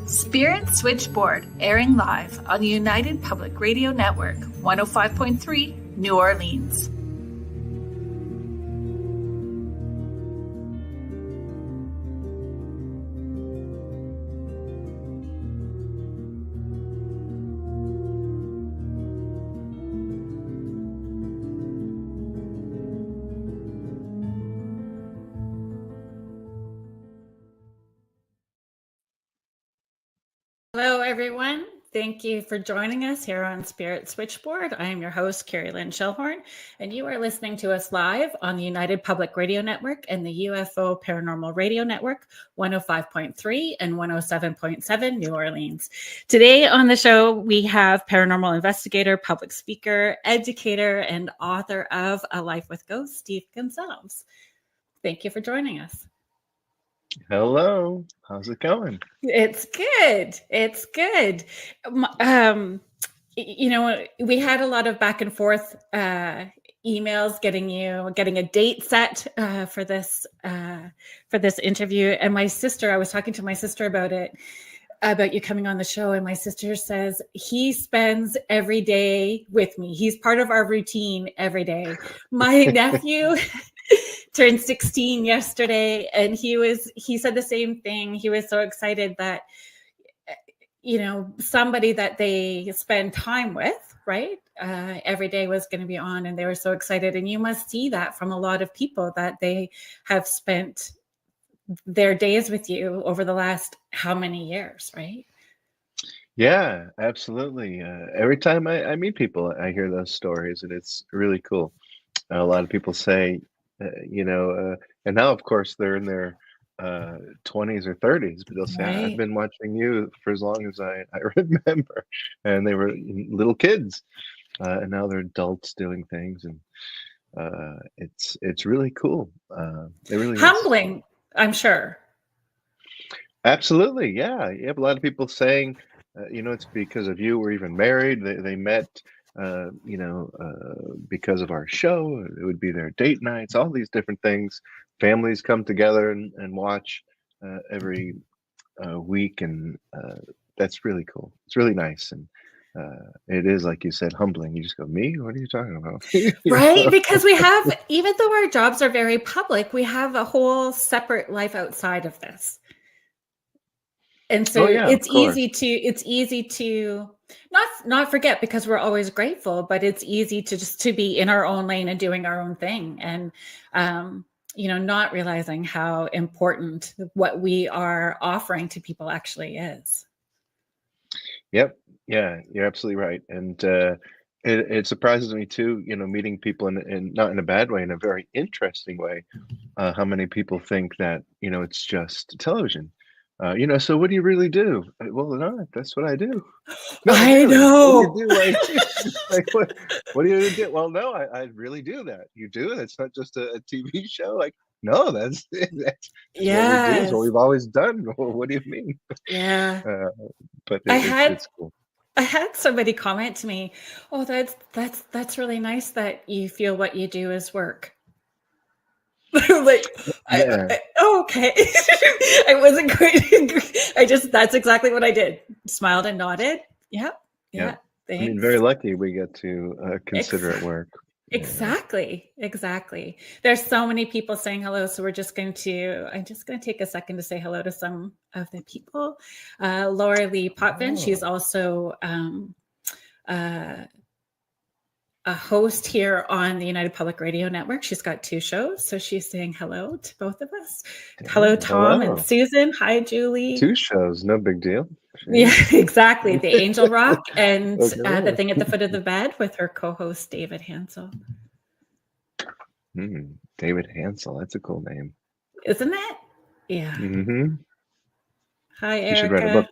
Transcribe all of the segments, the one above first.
Spirit Switchboard, airing live on the United Public Radio Network, 105.3, New Orleans. Hello, everyone. Thank you for joining us here on Spirit Switchboard. I am your host, Carrie Lynn Shellhorn, and you are listening to us live on the United Public Radio Network and the UFO Paranormal Radio Network, 105.3 and 107.7 New Orleans. Today on the show, we have paranormal investigator, public speaker, educator, and author of A Life with Ghosts, Steve Gonsalves. Thank you for joining us. Hello, how's it going? It's good. It's good. We had a lot of back and forth emails getting a date set for this interview. And I was talking to my sister about you coming on the show, and my sister says he spends every day with me. He's part of our routine every day. My nephew turned 16 yesterday, and he said the same thing. He was so excited that somebody that they spend time with, right, every day was going to be on, and they were so excited. And you must see that from a lot of people, that they have spent their days with you over the last how many years, right? Yeah, absolutely. Every time I meet people, I hear those stories, and it's really cool. A lot of people say, and now, of course, they're in their 20s or 30s, but they'll say, Right. I've been watching you for as long as I remember. And they were little kids, and now they're adults doing things, and it's really cool. It really Humbling, is. I'm sure. Absolutely, yeah. You have a lot of people saying, it's because of you. We're even married. They met, because of our show. It would be their date nights, all these different things. Families come together and watch every week, and that's really cool. It's really nice, and it is, like you said, humbling. You just go, me? What are you talking about? Right, because we have, even though our jobs are very public, we have a whole separate life outside of this. And so it's easy to not forget, because we're always grateful, but it's easy to be in our own lane and doing our own thing, and not realizing how important what we are offering to people actually is. Yep. Yeah, you're absolutely right. And it surprises me too, meeting people in not in a bad way, in a very interesting way, how many people think that, it's just television. So what do you really do? Well, no, that's what I do. No, I really? know. What do you do? Like what do you do? Well, no, I really do that. You do it? It's not just a TV show? Like, no, that's what we do. It's what we've always done. What do you mean? Yeah. But it's cool. I had somebody comment to me, "Oh, that's really nice that you feel what you do is work." Like, Yeah. okay. I wasn't going to, that's exactly what I did. Smiled and nodded. Yep. Yeah. I mean, very lucky we get to consider it work. Yeah. Exactly. There's so many people saying hello, so I'm just going to take a second to say hello to some of the people. Laura Lee Potvin, she's also a host here on the United Public Radio Network. She's got 2 shows, so she's saying hello to both of us. Hello, Tom and Susan. Hi, Julie. 2 shows, no big deal. Yeah, exactly. The Angel Rock and The Thing at the Foot of the Bed with her co-host David Hansel. David Hansel, that's a cool name, isn't it? Yeah. Mm-hmm. Hi, Erica. You should write a book.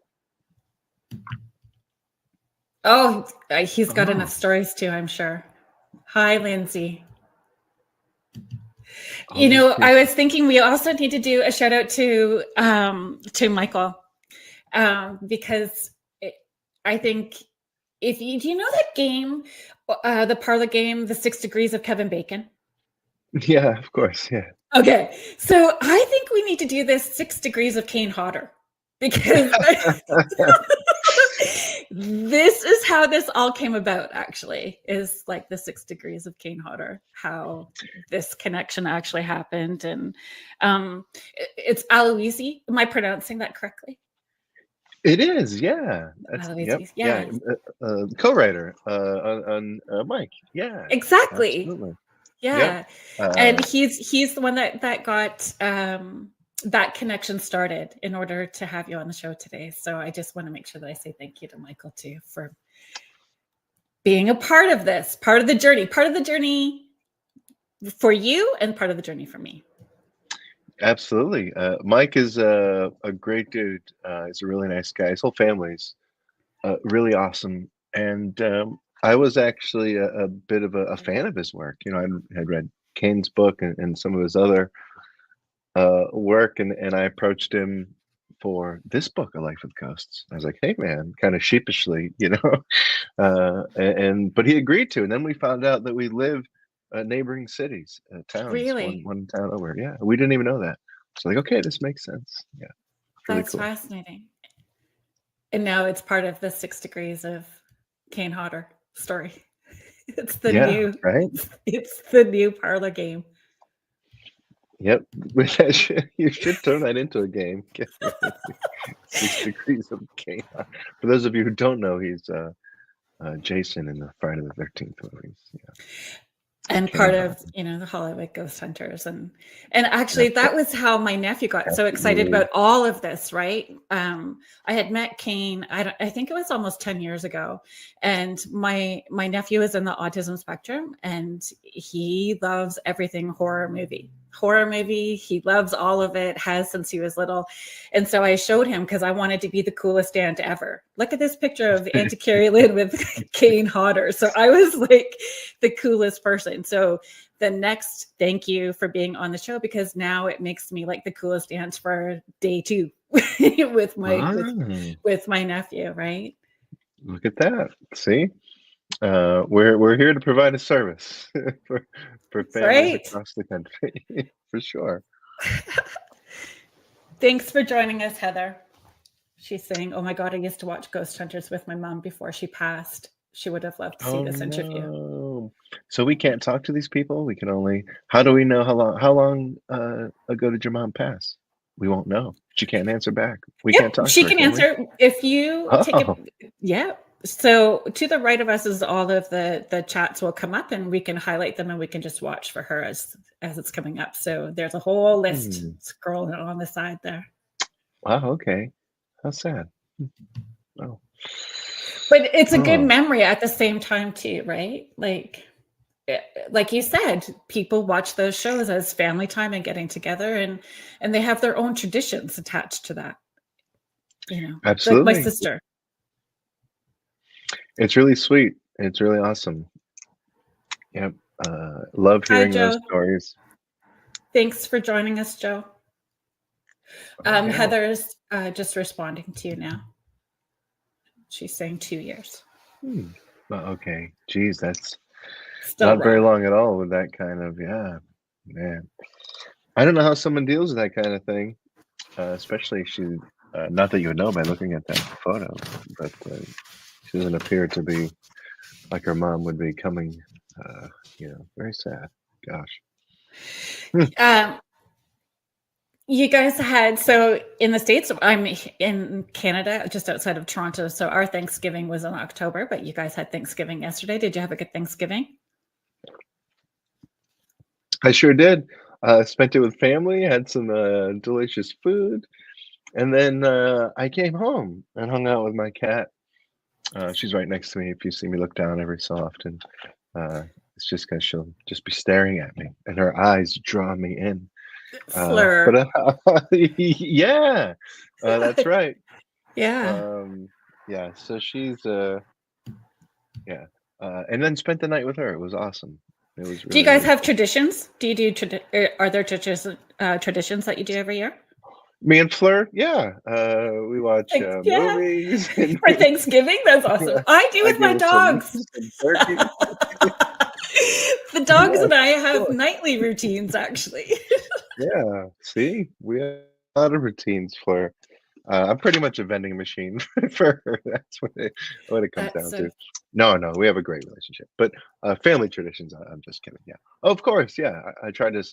Oh, he's got enough stories too, I'm sure. Hi, Lindsay. I was thinking we also need to do a shout out to Michael, because I think do you know that game, the parlor game, The 6 Degrees of Kevin Bacon? Yeah, of course. Yeah. Okay. So I think we need to do this 6 Degrees of Kane Hodder, because this is how this all came about, actually, is like the 6 degrees of Kane Hodder, how this connection actually happened. And it's Aloisi. Am I pronouncing that correctly? It is, yeah. Aloisi, yeah. Co-writer on Mike. Yeah, exactly. absolutely. Yeah. Yep. And he's the one that got that connection started in order to have you on the show today. So I just want to make sure that I say thank you to Michael too for being a part of this, part of the journey for you and part of the journey for me. Absolutely. Mike is a great dude. He's a really nice guy. His whole family's really awesome. And I was actually a bit of a fan of his work. I had read Kane's book and some of his other work, and I approached him for this book, A Life with Ghosts. I was like, hey man, kind of sheepishly, but he agreed to. And then we found out that we live neighboring cities, towns, Really? one town over. Yeah, we didn't even know that. So like, okay, this makes sense. Yeah, really That's cool. fascinating. And now it's part of the 6 degrees of Kane Hodder story. It's the new, right? It's the new parlor game. Yep, you should turn that into a game. 6 degrees of Kane. For those of you who don't know, he's Jason in the Friday the 13th movies. Yeah. And part of the Hollywood Ghost Hunters, and actually that was how my nephew got so excited about all of this, right? I had met Kane, I think it was almost 10 years ago, and my nephew is in the autism spectrum, and he loves everything horror movie. He loves all of it, has since he was little. And so I showed him, because I wanted to be the coolest aunt ever. Look at this picture of Auntie Carrie Lynn with Kane Hodder. So I was like the coolest person. So the next thank you for being on the show, because now it makes me like the coolest aunt for day 2 with my nephew, right? Look at that. See? We're here to provide a service for families across the country, for sure. Thanks for joining us, Heather. She's saying, "Oh my God, I used to watch Ghost Hunters with my mom before she passed. She would have loved to see this interview." No. So we can't talk to these people. We can only. How do we know how long ago did your mom pass? We won't know. She can't answer back. We can't talk. She to her, can answer if you take it. Yeah. So to the right of us is all of the chats will come up, and we can highlight them, and we can just watch for her as it's coming up. So there's a whole list scrolling on the side there. Wow. Okay. How sad. Oh. But it's a good memory at the same time too, right? Like you said, people watch those shows as family time and getting together, and they have their own traditions attached to that. Absolutely. Like my sister. It's really sweet. It's really awesome. Yep. Love hearing those stories. Thanks for joining us, Joe. Heather's just responding to you now. She's saying 2 years. Well, okay. Geez, that's still not very long at all with that kind of, man. I don't know how someone deals with that kind of thing, especially if she, not that you would know by looking at that photo, but she doesn't appear to be like her mom would be coming, very sad. Gosh. You guys had, so in the States, I'm in Canada, just outside of Toronto. So our Thanksgiving was in October, but you guys had Thanksgiving yesterday. Did you have a good Thanksgiving? I sure did. Spent it with family, had some delicious food. And then I came home and hung out with my cat. She's right next to me. If you see me look down every so often, it's just because she'll just be staring at me and her eyes draw me in. Fleur. Yeah, that's right. Yeah. So she's and then spent the night with her. It was awesome. It was. Really, do you guys really have cool. Traditions? Do you do are there traditions that you do every year? Me and Fleur, we watch movies for Thanksgiving. That's awesome. I do with my dogs. The dogs and I have nightly routines, actually. Yeah, see, we have a lot of routines, Fleur. I'm pretty much a vending machine for her. That's what it comes That's down so to. No, no, we have a great relationship. But family traditions, I'm just kidding. Yeah. Of course, yeah. I try to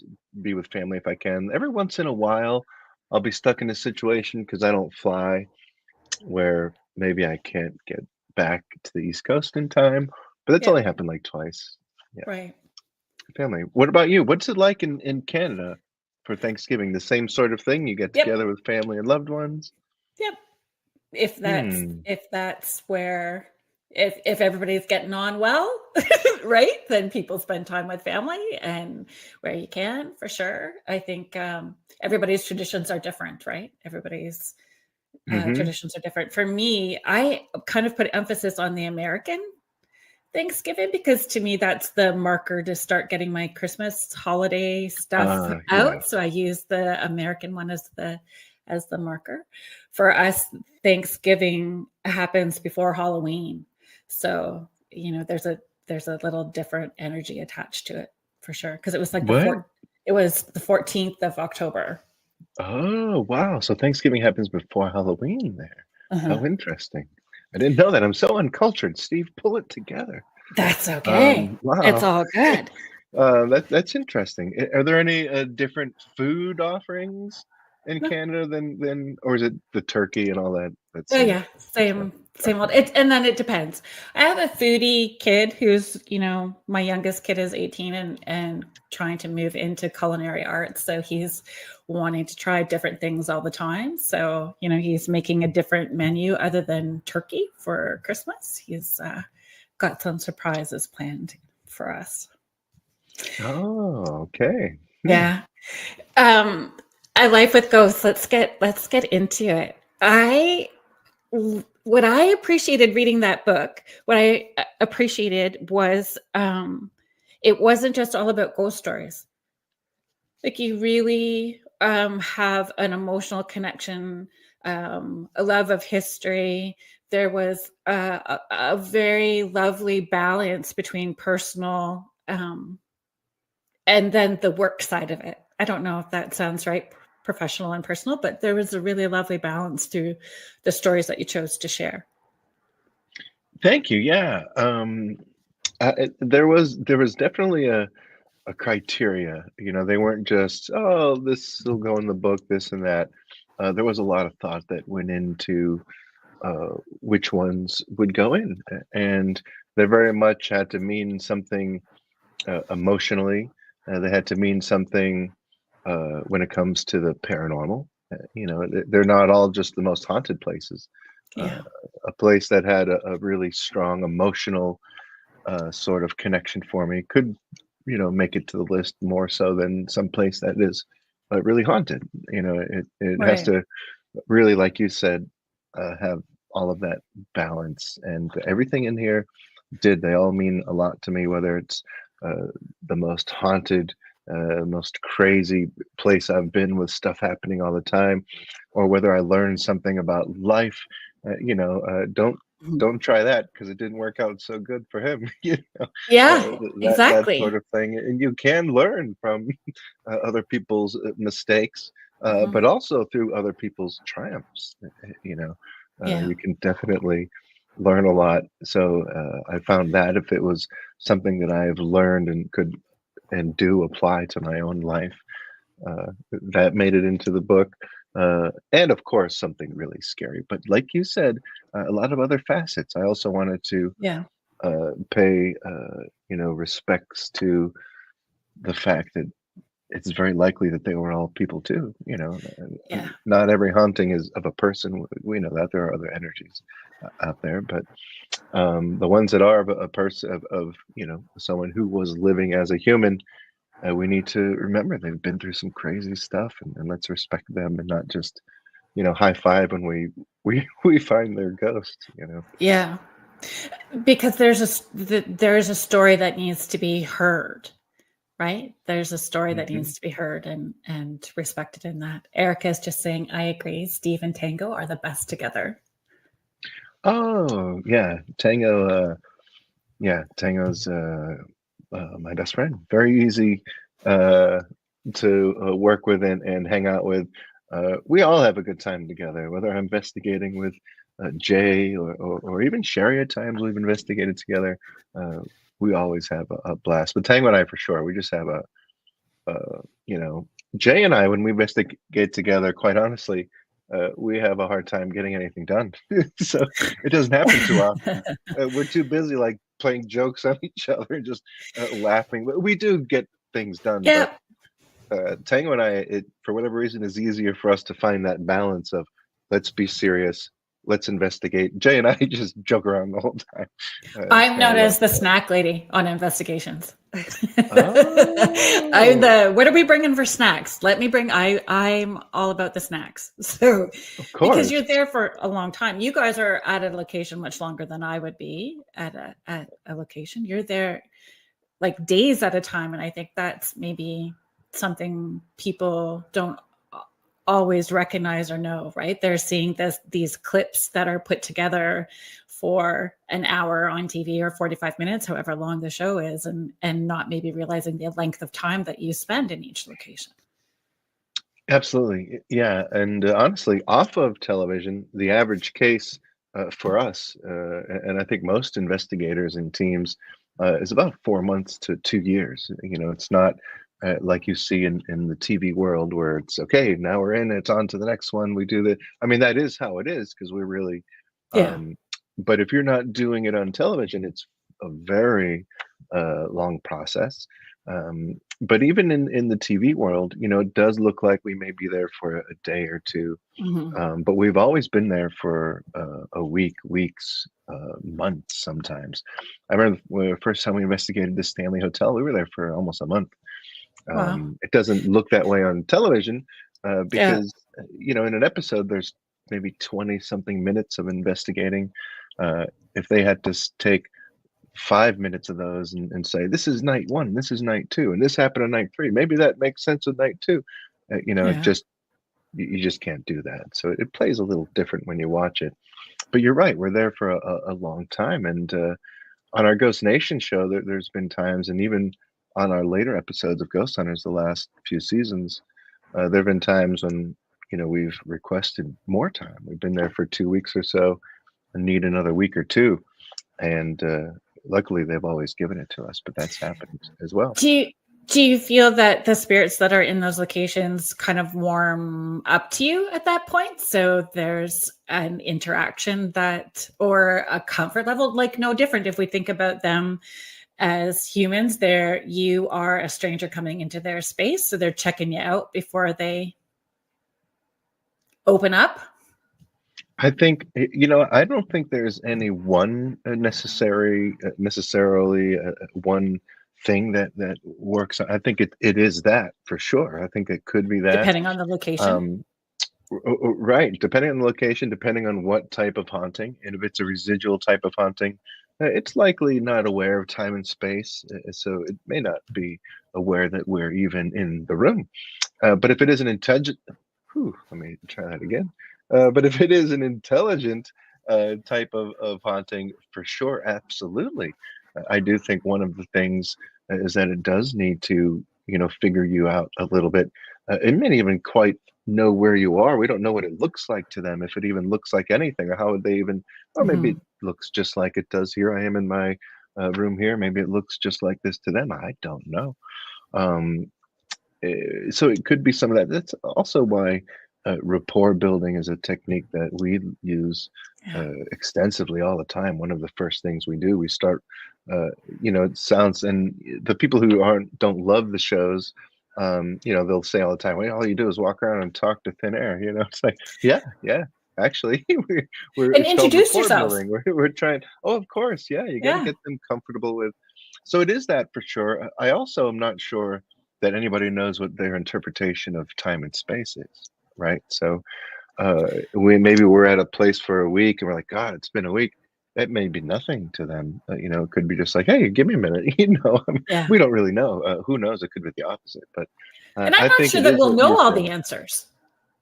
be with family if I can. Every once in a while, I'll be stuck in a situation because I don't fly where maybe I can't get back to the East Coast in time. But that's yeah, only happened like twice. Yeah. right. Family. What about you? What's it like in Canada for Thanksgiving? The same sort of thing? You get Yep, together with family and loved ones? yep. If that's Hmm. if that's where if everybody's getting on well, right, then people spend time with family and where you can, for sure. I think everybody's traditions are different, right? Everybody's Mm-hmm. traditions are different. For me, I kind of put emphasis on the American Thanksgiving because to me that's the marker to start getting my Christmas holiday stuff Yeah. out. So I use the American one as the marker. For us, Thanksgiving happens before Halloween. So, there's a little different energy attached to it for sure. Because What? it was the 14th of October. Oh, wow. So Thanksgiving happens before Halloween there. Uh-huh. How interesting. I didn't know that. I'm so uncultured. Steve, pull it together. That's okay. It's Wow. all good. That's interesting. Are there any different food offerings in Canada than, or is it the turkey and all that? That Oh same yeah, stuff. same old. And then it depends. I have a foodie kid who's, my youngest kid is 18 and trying to move into culinary arts. So he's wanting to try different things all the time. So, he's making a different menu other than turkey for Christmas. He's got some surprises planned for us. Oh, okay. Hmm. Yeah. Um, a life with ghosts. Let's get into it. What I appreciated reading that book, what I appreciated was it wasn't just all about ghost stories. Like you really have an emotional connection, a love of history. There was a very lovely balance between personal and then the work side of it. I don't know if that sounds right, professional and personal, but there was a really lovely balance to the stories that you chose to share. Thank you. Yeah. There was definitely a criteria. They weren't just, oh, this will go in the book, this and that. There was a lot of thought that went into which ones would go in, and they very much had to mean something emotionally. They had to mean something when it comes to the paranormal. They're not all just the most haunted places. Uh, Yeah. a place that had a really strong emotional sort of connection for me could, make it to the list more so than some place that is really haunted. It has Right. to really, like you said, have all of that balance, and everything in here did. They all mean a lot to me, whether it's uh, the most haunted, most crazy place I've been with stuff happening all the time, or whether I learned something about life. Don't try that because it didn't work out so good for him. Yeah, That sort exactly. of thing, and you can learn from other people's mistakes, Mhm. but also through other people's triumphs. You know, Yeah. you can definitely learn a lot. So I found that if it was something that I have learned and could and do apply to my own life, that made it into the book. And of course, something really scary. But like you said, a lot of other facets. I also wanted to Yeah. pay, respects to the fact that it's very likely that they were all people too. Yeah. Not every haunting is of a person. We know that there are other energies out there, but the ones that are of a person of someone who was living as a human, we need to remember they've been through some crazy stuff, and let's respect them and not just high five when we find their ghost. Yeah. Because there is a story that needs to be heard, right? There's a story that Hmm. needs to be heard and respected in that. Erica is just saying, I agree. Steve and Tango are the best together. Oh yeah, Tango. Yeah, Tango's my best friend. Very easy uh, to work with and hang out with. we all have a good time together, whether I'm investigating with Jay or even Sherry at times we've investigated together. We always have a blast. But Tango and I, for sure, we just have you know, Jay and I, when we investigate together, quite honestly, we have a hard time getting anything done. So it doesn't happen too often. We're too busy like playing jokes on each other and just laughing. But we do get things done. Yeah. But Tango and I, for whatever reason, is easier for us to find that balance of let's be serious, let's investigate. Jay and I just joke around the whole time. I'm known as the snack lady on investigations. Oh. I'm the, what are we bringing for snacks? I'm all about the snacks. So, Of course. because you're there for a long time. You guys are at a location much longer than I would be at a location. You're there like days at a time. And I think that's maybe something people don't always recognize or know, right? They're seeing these clips that are put together for an hour on TV or 45 minutes, however long the show is, and not maybe realizing the length of time that you spend in each location. Absolutely. Yeah. And honestly, off of television, the average case for us, and I think most investigators and teams, is about 4 months to 2 years. It's not like you see in the TV world where it's okay, now we're in, it's on to the next one. We do the, I mean, that is how it is because we're really, Yeah. but if you're not doing it on television, it's a very long process. But even in the TV world, it does look like we may be there for a day or two. Mm-hmm. But we've always been there for a week, weeks, months sometimes. I remember the first time we investigated the Stanley Hotel, we were there for almost a month. Wow. It doesn't look that way on television Yeah. because, in an episode, there's maybe 20 something minutes of investigating. If they had to take 5 minutes of those and say, this is night one, this is night two, and this happened on night three, maybe that makes sense with night two. Yeah. You just can't do that. So it plays a little different when you watch it. But you're right, we're there for a long time. And on our Ghost Nation show, there's been times, and even on our later episodes of Ghost Hunters, the last few seasons, there have been times when we've requested more time. We've been there for 2 weeks or so and need another week or two, and luckily they've always given it to us. But that's happened as well. Do you feel that the spirits that are in those locations kind of warm up to you at that point? So there's an interaction or a comfort level, like no different if we think about them as humans. You are a stranger coming into their space, so they're checking you out before they open up. I think, I don't think there's any one necessarily one thing that works. I think it is that for sure. I think it could be that. Depending on the location. Right. Depending on the location, depending on what type of haunting. And if it's a residual type of haunting, it's likely not aware of time and space. So it may not be aware that we're even in the room. But if it is an intelligent, let me try that again. But if it is an intelligent type of haunting, for sure, absolutely. I do think one of the things is that it does need to, figure you out a little bit. It may even quite know where you are. We don't know what it looks like to them, if it even looks like anything, or how would they even, or maybe it looks just like it does here. I am in my room here. Maybe it looks just like this to them. I don't know. So it could be some of that. That's also why rapport building is a technique that we use extensively all the time. One of the first things we do, we start, it sounds, and the people who don't love the shows, they'll say all the time, well, all you do is walk around and talk to thin air. It's like, yeah, actually, we're and introduce yourself. We're trying. Oh, of course. Yeah. You got to get them comfortable with. So it is that for sure. I also am not sure that anybody knows what their interpretation of time and space is. Right. So we're at a place for a week and we're like, God, it's been a week. That may be nothing to them. It could be just like, hey, give me a minute. We don't really know. Who knows? It could be the opposite. But and I'm not sure that we'll know all the answers.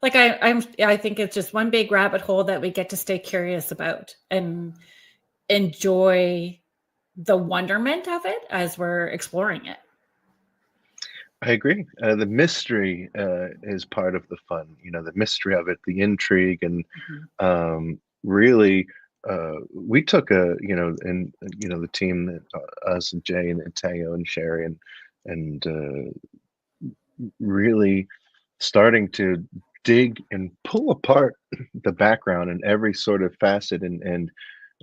Like I think it's just one big rabbit hole that we get to stay curious about and enjoy the wonderment of it as we're exploring it. I agree. The mystery is part of the fun. The mystery of it, the intrigue, and Mhm. really, we took and the team that us and Jay and Teo and Sherry and really starting to dig and pull apart the background in every sort of facet, and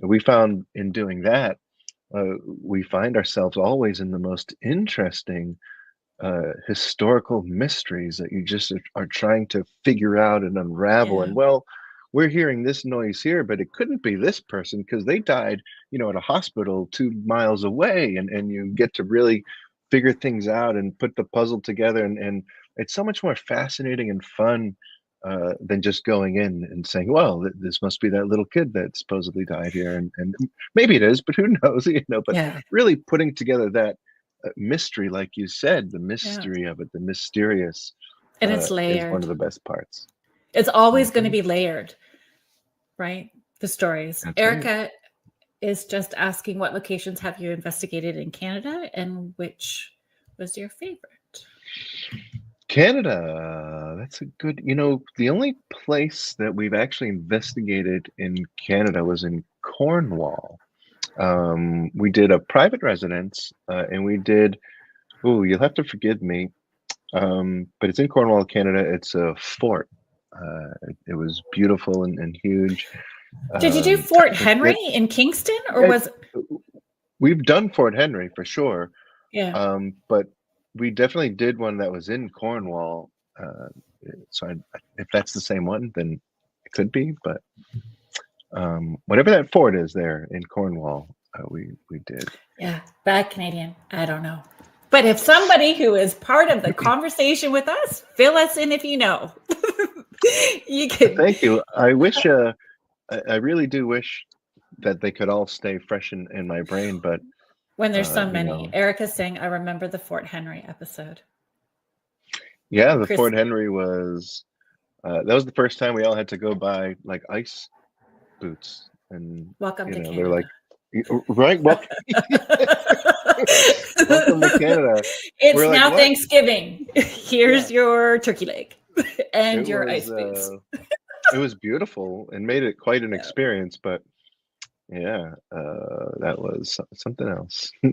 we found in doing that, we find ourselves always in the most interesting historical mysteries that you just are trying to figure out and unravel. Yeah, And well, we're hearing this noise here, but it couldn't be this person because they died, at a hospital 2 miles away. And you get to really figure things out and put the puzzle together. And it's so much more fascinating and fun than just going in and saying, well, this must be that little kid that supposedly died here. And maybe it is, but who knows, but yeah, really putting together that mystery, like you said, the yeah. mystery of it, the mysterious, And it's is one layered. of the best parts. It's always going to Mhm. be layered, right? The stories. That's right. Erica is just asking what locations have you investigated in Canada and which was your favorite? Canada, that's a good, the only place that we've actually investigated in Canada was in Cornwall. We did a private residence, and we did, oh, you'll have to forgive me, but it's in Cornwall, Canada. It's a fort. It was beautiful and huge. Did you do Um, Fort it, Henry it, in Kingston or it, was it? we've done Fort Henry for sure. Yeah. But we definitely did one that was in Cornwall. Uh, so if that's the same one, then it could be. But whatever that fort is there in Cornwall, we did. Yeah. Bad Canadian. I don't know. But if somebody who is part of the conversation with us, fill us in if you know. You can. Thank you. I wish. I really do wish that they could all stay fresh in my brain. But When there's uh, so you many. know, Erica's saying, I remember the Fort Henry episode. yeah, the Chris, Fort Henry was. That was the first time we all had to go buy like ice boots, and welcome to they're like, Canada. right, welcome, welcome to Canada. It's We're like, now what? Thanksgiving. Yeah, Here's your turkey leg and it your was ice boots. it was beautiful and made it quite an Yeah. experience. But yeah, that was something else. uh,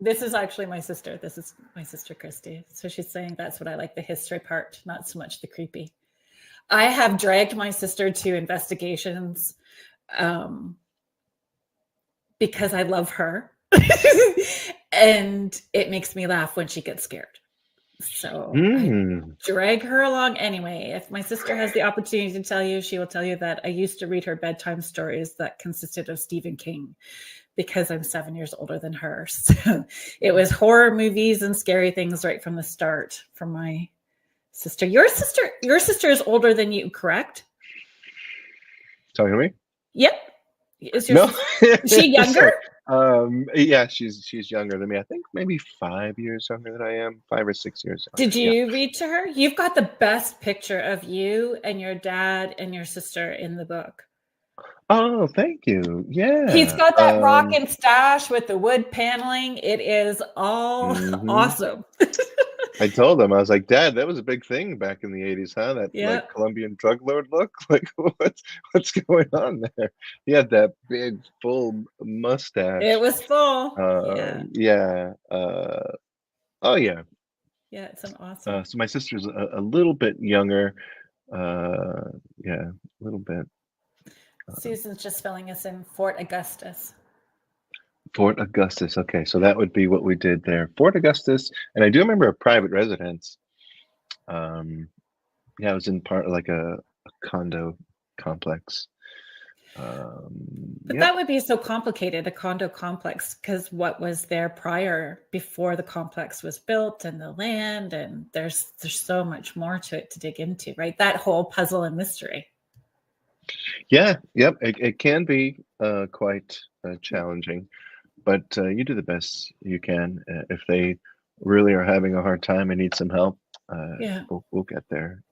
This is actually my sister. This is my sister Christy. So she's saying that's what I like, the history part, not so much the creepy. I have dragged my sister to investigations because I love her. And it makes me laugh when she gets scared. So I mm, drag her along anyway. If my sister has the opportunity to tell you, she will tell you that I used to read her bedtime stories that consisted of Stephen King because I'm 7 years older than her. So it was horror movies and scary things right from the start from my sister. Your sister is older than you, correct? talking to me? Yep. Is your No, sister, is she younger? sorry. Yeah, she's younger than me. I think maybe 5 years younger than I am, 5 or 6 years Did younger. Yeah. you read to her? You've got the best picture of you and your dad and your sister in the book. Oh, thank you. He's Yeah. got that rockin' stash with the wood paneling. It is all Mhm. awesome. I told him, I was like, Dad, that was a big thing back in the 80s, huh? That like Yep. Colombian drug lord look? Like what's going on there? He had that big full It mustache. was full. Yeah. Yeah. Oh yeah. Yeah, it's an awesome. So my sister's a little bit younger. Yeah, a little bit. Susan's just filling us in Fort Augustus. Fort Augustus. Okay, so that would be what we did there. Fort Augustus, and I do remember a private residence. Yeah, it was in part like a condo complex. But Yep. that would be so complicated, a condo complex, because what was there prior before the complex was built and the land, and there's so much more to it to dig into, right? That whole puzzle and mystery. Yeah. Yep. It can be quite challenging, but you do the best you can. If they really are having a hard time and need some help, Yeah. we'll get there.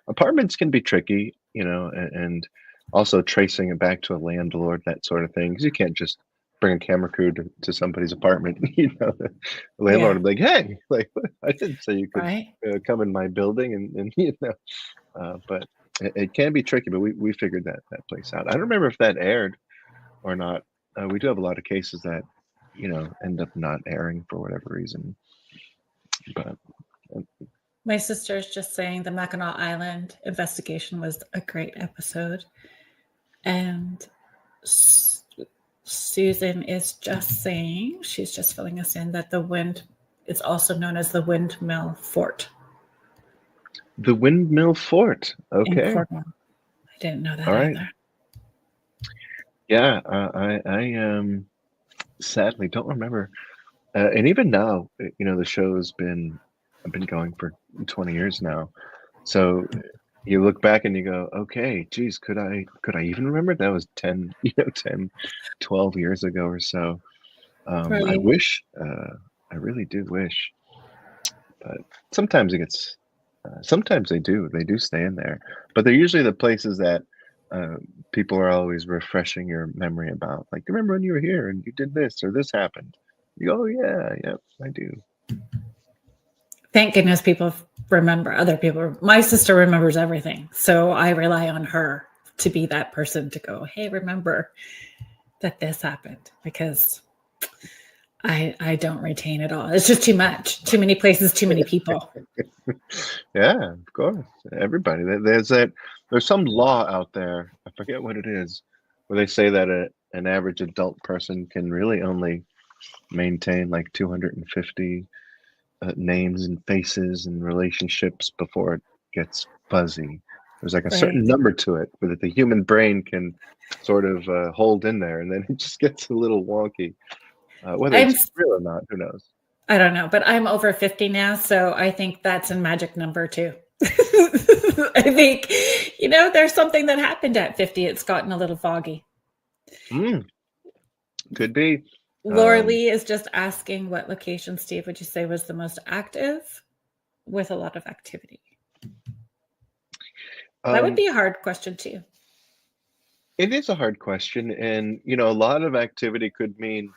Apartments can be tricky, and also tracing it back to a landlord, that sort of thing, because you can't just bring a camera crew to somebody's apartment, the landlord would be like, "Hey, like, I didn't say you could Right. come in my building," but it can be tricky. But we figured that place out. I don't remember if that aired or not. We do have a lot of cases that end up not airing for whatever reason. But My sister's just saying the Mackinac Island investigation was a great episode, and Susan is just saying, she's just filling us in, that the wind is also known as the Windmill Fort. The Windmill Fort. Okay. In Cornwall. I didn't know that All right. either. Yeah, I sadly don't remember. And even now, the show's been going for 20 years now. So you look back and you go, okay, geez, could I even remember? That was 10, 12 years ago or so. Right. I wish, I really do wish, but sometimes it gets, sometimes they do stay in there, but they're usually the places that people are always refreshing your memory about. Like, remember when you were here and you did this or this happened? You go, oh yeah, yep, I do. Thank goodness people remember other people. My sister remembers everything. So I rely on her to be that person to go, hey, remember that this happened, because I don't retain it all. It's just too much, too many places, too many people. Yeah, of course. Everybody. There's some law out there. I forget what it is, where they say that an average adult person can really only maintain like 250 names and faces and relationships before it gets fuzzy. There's like a certain number to it that the human brain can sort of hold in there, and then it just gets a little wonky. Whether it's real or not, who knows? I don't know, but I'm over 50 now, so I think that's a magic number too. I think, there's something that happened at 50. It's gotten a little foggy. Could be. Laura Lee is just asking, what location, Steve, would you say was the most active with a lot of activity? That would be a hard question too. It is a hard question. And, a lot of activity could mean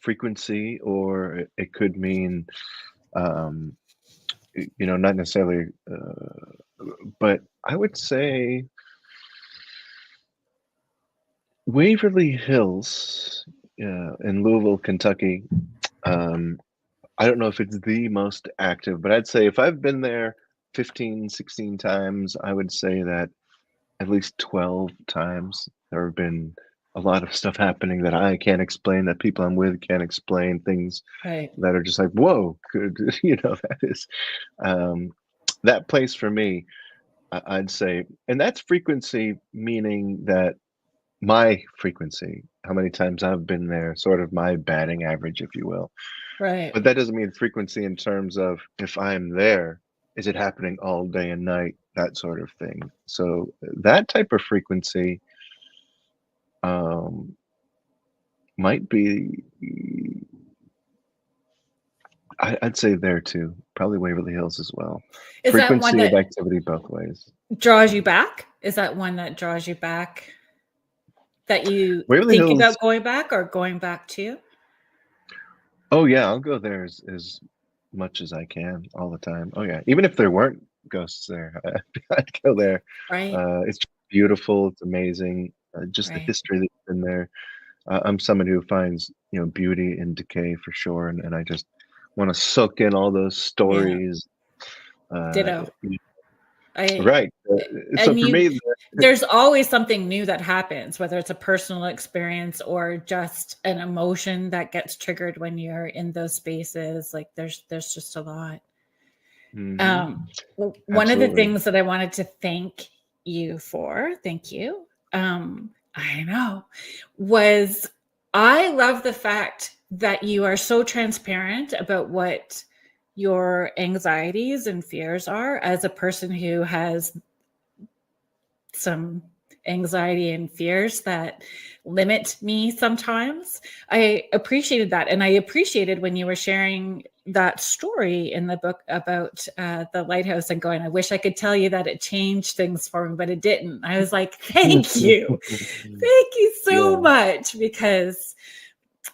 frequency, or it could mean, not necessarily, but I would say Waverly Hills in Louisville, Kentucky. I don't know if it's the most active, but I'd say if I've been there 15, 16 times, I would say that at least 12 times there have been a lot of stuff happening that I can't explain, that people I'm with can't explain, things that are just like, whoa, that is, that place for me, I'd say, and that's frequency, meaning that my frequency, how many times I've been there, sort of my batting average, if you will. Right. But that doesn't mean frequency in terms of if I'm there, is it happening all day and night, that sort of thing. So that type of frequency might be, I'd say there too, probably Waverly Hills as well. Is frequency that one that of activity both ways draws you back? Is that one that draws you back, that you Waverly think Hills, about going back or going back to? Oh yeah, I'll go there as much as I can all the time. Oh yeah, even if there weren't ghosts there, I'd go there. Right. It's beautiful. It's amazing. Just the history that's been there. I'm someone who finds beauty in decay for sure, and I just want to soak in all those stories. Ditto. Right. So for me, there's always something new that happens, whether it's a personal experience or just an emotion that gets triggered when you're in those spaces. Like there's just a lot. Mm-hmm. One of the things that I wanted to thank you for, I know, was I love the fact that you are so transparent about what your anxieties and fears are, as a person who has some anxiety and fears that limit me sometimes. I appreciated that. And I appreciated when you were sharing that story in the book about the lighthouse and going, I wish I could tell you that it changed things for me, but it didn't. I was like, thank you. Thank you so much, because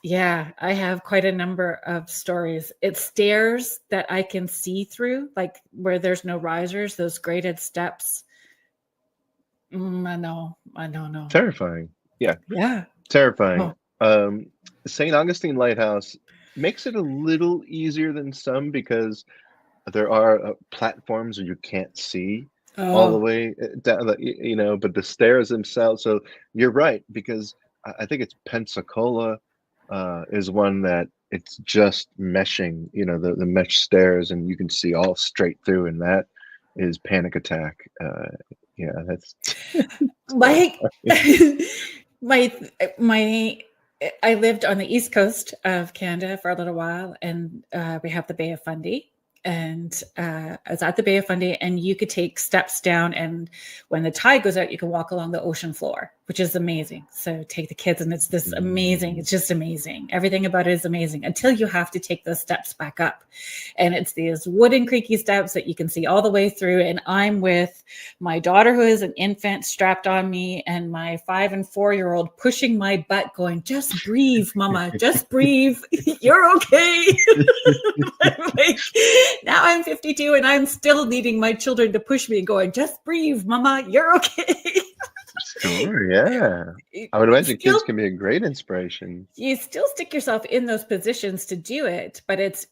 Yeah, I have quite a number of stories. It's stairs that I can see through, like where there's no risers, those graded steps. I don't know. Terrifying. Yeah, Yeah. terrifying. Oh, St. Augustine Lighthouse makes it a little easier than some because there are platforms where you can't see all the oh, way down, but the stairs themselves. So you're right, because I think it's Pensacola is one that it's just meshing, the mesh stairs, and you can see all straight through, and that is panic attack. Yeah, that's my, terrifying. my, my. I lived on the east coast of Canada for a little while, and we have the Bay of Fundy. And I was at the Bay of Fundy, and you could take steps down, and when the tide goes out, you can walk along the ocean floor, which is amazing. So take the kids, and it's this amazing. Mm. It's just amazing. Everything about it is amazing until you have to take those steps back up, and it's these wooden creaky steps that you can see all the way through. And I'm with my daughter, who is an infant, strapped on me, and my 5 and 4-year-old pushing my butt, going, "Just breathe, mama, just breathe. You're okay." I'm like, now I'm 52 and I'm still needing my children to push me and going, "Just breathe, mama, you're okay." Sure, yeah. I would imagine Still, kids can be a great inspiration. you still stick yourself in those positions to do it, but it's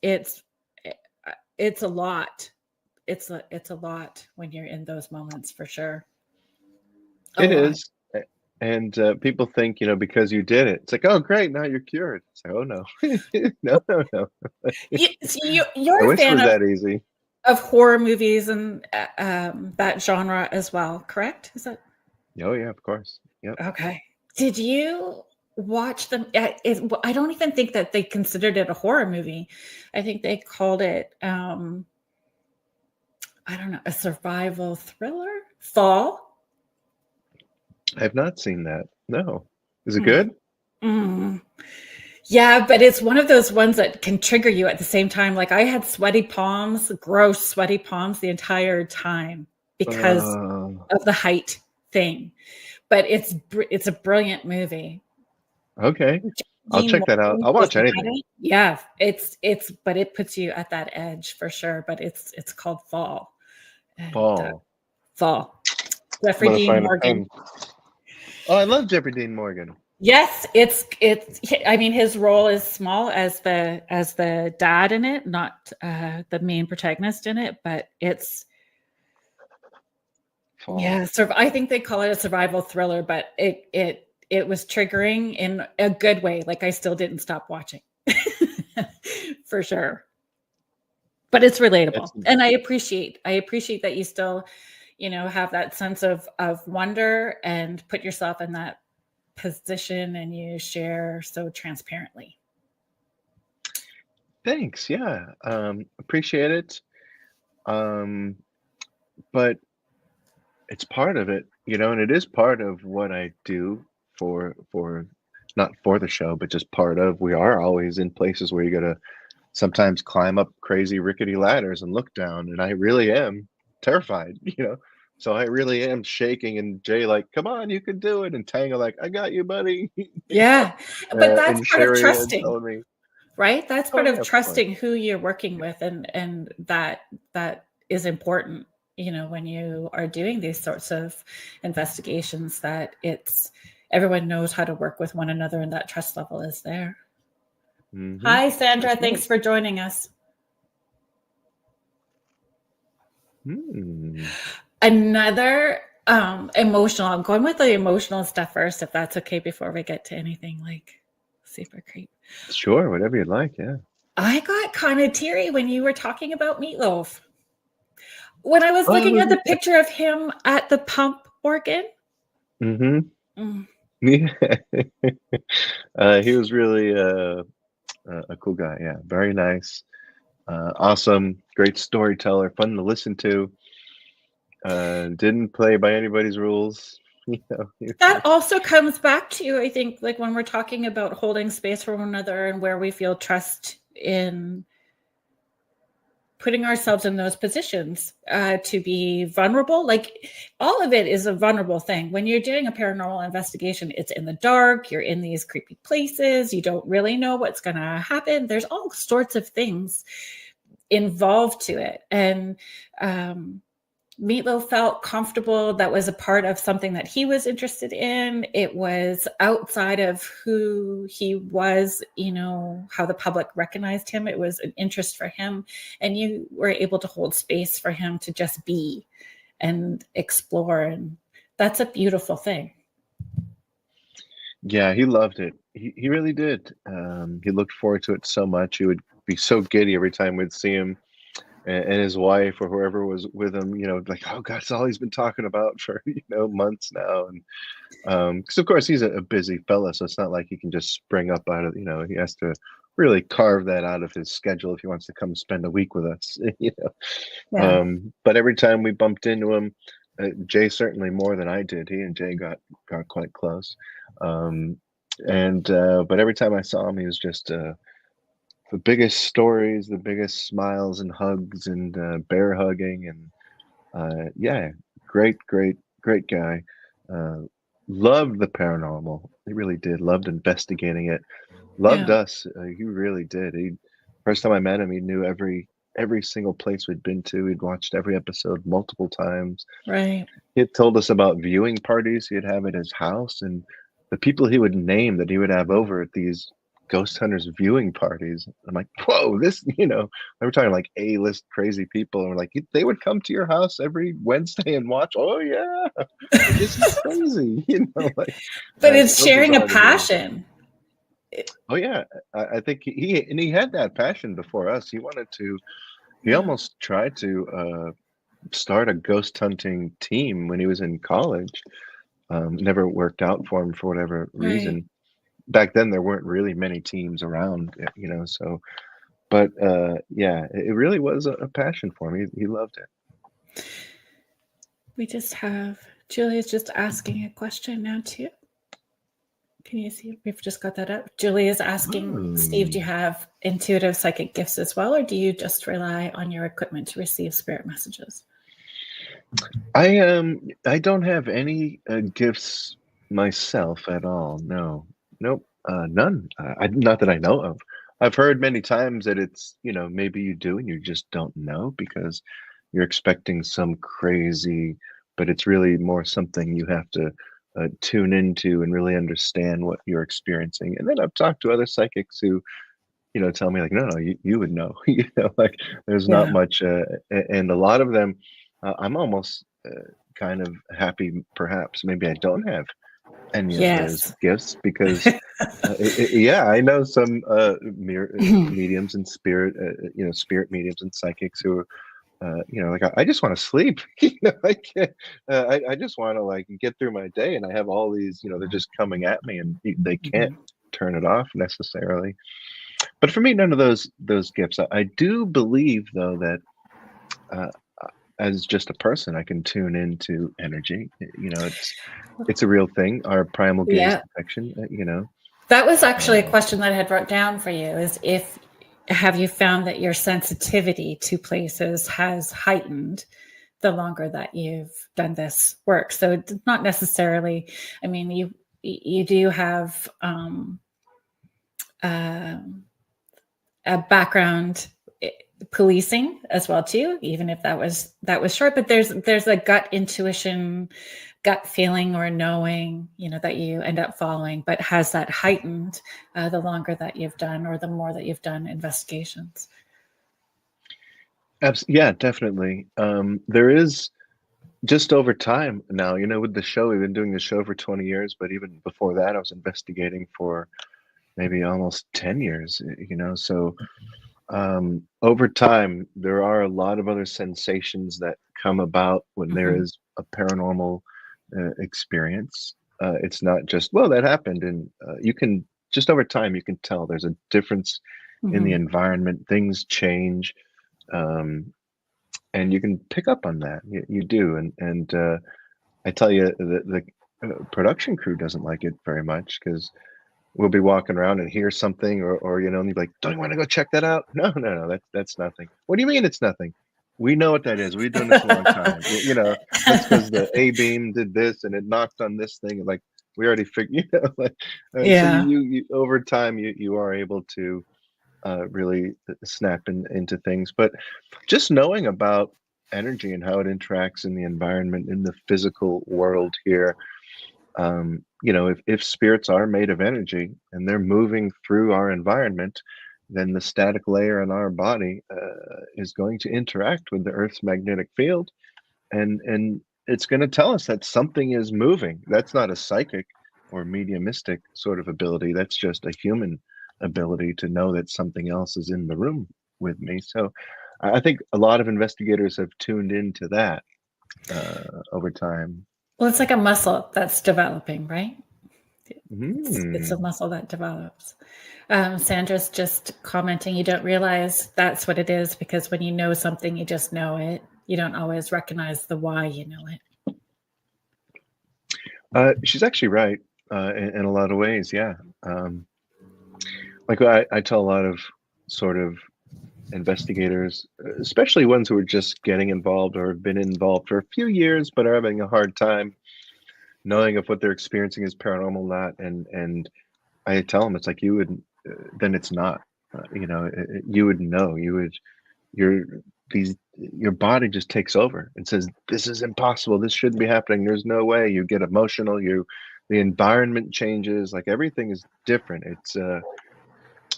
a lot. It's a lot when you're in those moments, for sure. A It lot. is. And people think, because you did it, it's like, oh, great, now you're cured. It's like, oh, no. No, no, no. You're I a wish it fan was that easy. of horror movies and that genre as well, correct? Is that Oh, yeah, of course. Yep. okay? Did you watch them? I don't even think that they considered it a horror movie. I think they called it, I don't know, a survival thriller. Fall. I have not seen that. No. Is it Mm. good? Mm. Yeah, but it's one of those ones that can trigger you at the same time. Like I had sweaty palms, gross sweaty palms the entire time because Uh, of the height thing. But it's a brilliant movie. okay. I'll Dean check that out. Morgan, I'll if watch you had anything. it. Yeah, it's but it puts you at that edge for sure. But it's called Fall. And Fall. Fall. I'm Jeffrey gonna Dean find a Morgan. pen. Oh, I love Jeffrey Dean Morgan. Yes, it's. I mean, his role is small as the dad in it, not the main protagonist in it, but it's Fall. yeah. I think they call it a survival thriller, but it was triggering in a good way. Like I still didn't stop watching, for sure. But it's relatable, It's and I appreciate that you still, have that sense of wonder and put yourself in that position, and you share so transparently. thanks. Yeah. Appreciate it. Um, but it's part of it, and it is part of what I do for not for the show, but just part of. We are always in places where you gotta sometimes climb up crazy rickety ladders and look down, and I really am terrified, So I really am shaking, and Jay like, "Come on, you can do it," and Tanga like, "I got you, buddy," Yeah, but that's and part of Sherry and trusting, telling me, right? That's "Oh part yeah, of of course." trusting who you're working with, and that is important. When you are doing these sorts of investigations, that it's everyone knows how to work with one another, and that trust level is there. Hmm. Hi, Sandra. That's right. Thanks for joining us. Hmm. Another emotional. I'm going with the emotional stuff first, if that's okay, before we get to anything like super creep. Sure, whatever you'd like. Yeah. I got kind of teary when you were talking about Meatloaf. When I was looking at Oh, the picture of him at the pump organ. mm-hmm. Mm. Yeah. He was really a cool guy. Yeah, very nice. Awesome, great storyteller, fun to listen to. Didn't play by anybody's rules. That also comes back to, I think, like when we're talking about holding space for one another and where we feel trust in putting ourselves in those positions to be vulnerable. Like, all of it is a vulnerable thing. When you're doing a paranormal investigation, it's in the dark, you're in these creepy places, you don't really know what's going to happen. There's all sorts of things involved to it. And Meatloaf felt comfortable. That was a part of something that he was interested in. It was outside of who he was, how the public recognized him. It was an interest for him. And you were able to hold space for him to just be and explore. And that's a beautiful thing. Yeah, he loved it. He really did. He looked forward to it so much. He would be so giddy every time we'd see him. And his wife or whoever was with him, like, oh God, it's all he's been talking about for, months now. And because of course he's a busy fella, so it's not like he can just spring up out of, he has to really carve that out of his schedule if he wants to come spend a week with us, Yeah. But every time we bumped into him, Jay certainly more than I did. He and Jay got quite close. But every time I saw him, he was just, the biggest stories, the biggest smiles and hugs and bear hugging, and yeah, great guy. Loved the paranormal. He really did. Loved investigating it. Loved us. He really did. First time I met him, he knew every single place we'd been to. He'd watched every episode multiple times. Right. He had told us about viewing parties he'd have at his house, and the people he would name that he would have over at these ghost hunters viewing parties. I'm like, whoa, this, they were talking like A-list crazy people, and we're like, they would come to your house every Wednesday and watch. Oh yeah, this is crazy, like. But it's sharing a passion. Oh yeah, I think he had that passion before us. He almost tried to start a ghost hunting team when he was in college. Never worked out for him for whatever reason. Right. Back then there weren't really many teams around, so, but yeah, it really was a passion for him. He loved it. We just have Julia's just asking a question now too. Can you see? We've just got that up. Julie is asking, Steve, do you have intuitive psychic gifts as well, or do you just rely on your equipment to receive spirit messages? I don't have any gifts myself at all. No. Nope, none. Not that I know of. I've heard many times that it's, maybe you do and you just don't know because you're expecting some crazy, but it's really more something you have to tune into and really understand what you're experiencing. And then I've talked to other psychics who, tell me like, no, you would know, like there's not much, and a lot of them, I'm almost kind of happy, perhaps, maybe I don't have any of those gifts because I know some mediums and spirit mediums and psychics who are like, I just want to sleep. I can't, I just want to like get through my day, and I have all these, they're just coming at me and they can't turn it off necessarily. But for me, none of those gifts. I do believe though that as just a person, I can tune into energy. It's a real thing. Our primal gaze detection. That was actually a question that I had wrote down for you. Is have you found that your sensitivity to places has heightened the longer that you've done this work? So it's not necessarily. I mean, you do have a background policing as well too, even if that was short, but there's a gut intuition, gut feeling or knowing, that you end up following, but has that heightened the longer that you've done or the more that you've done investigations? Yeah, definitely. There is just over time now, with the show, we've been doing the show for 20 years, but even before that, I was investigating for maybe almost 10 years, so over time, there are a lot of other sensations that come about when there is a paranormal experience. It's not just, well, that happened, and you can just over time you can tell there's a difference in the environment. Things change, and you can pick up on that. You do, and I tell you, the production crew doesn't like it very much because we'll be walking around and hear something, or and you'd be like, don't you want to go check that out? No, no, no, that's nothing. What do you mean it's nothing? We know what that is. We've done this a long time. That's because the A beam did this and it knocked on this thing. Like we already figured, like so Yeah. you over time you are able to really snap into things. But just knowing about energy and how it interacts in the environment, in the physical world here, if spirits are made of energy and they're moving through our environment, then the static layer in our body is going to interact with the Earth's magnetic field, and it's going to tell us that something is moving. That's not a psychic or mediumistic sort of ability. That's just a human ability to know that something else is in the room with me. So I think a lot of investigators have tuned into that over time. Well, it's like a muscle that's developing, right? It's a Mm. muscle that develops. Sandra's just commenting, you don't realize that's what it is because when you know something, you just know it. You don't always recognize the why you know it. She's actually right in a lot of ways. Yeah. Like I tell a lot of sort of investigators, especially ones who are just getting involved or have been involved for a few years, but are having a hard time knowing if what they're experiencing is paranormal or not. And I tell them, it's like you would, then it's not. You would know. Your your body just takes over and says, "This is impossible. This shouldn't be happening. There's no way." You get emotional. The environment changes. Like everything is different. It's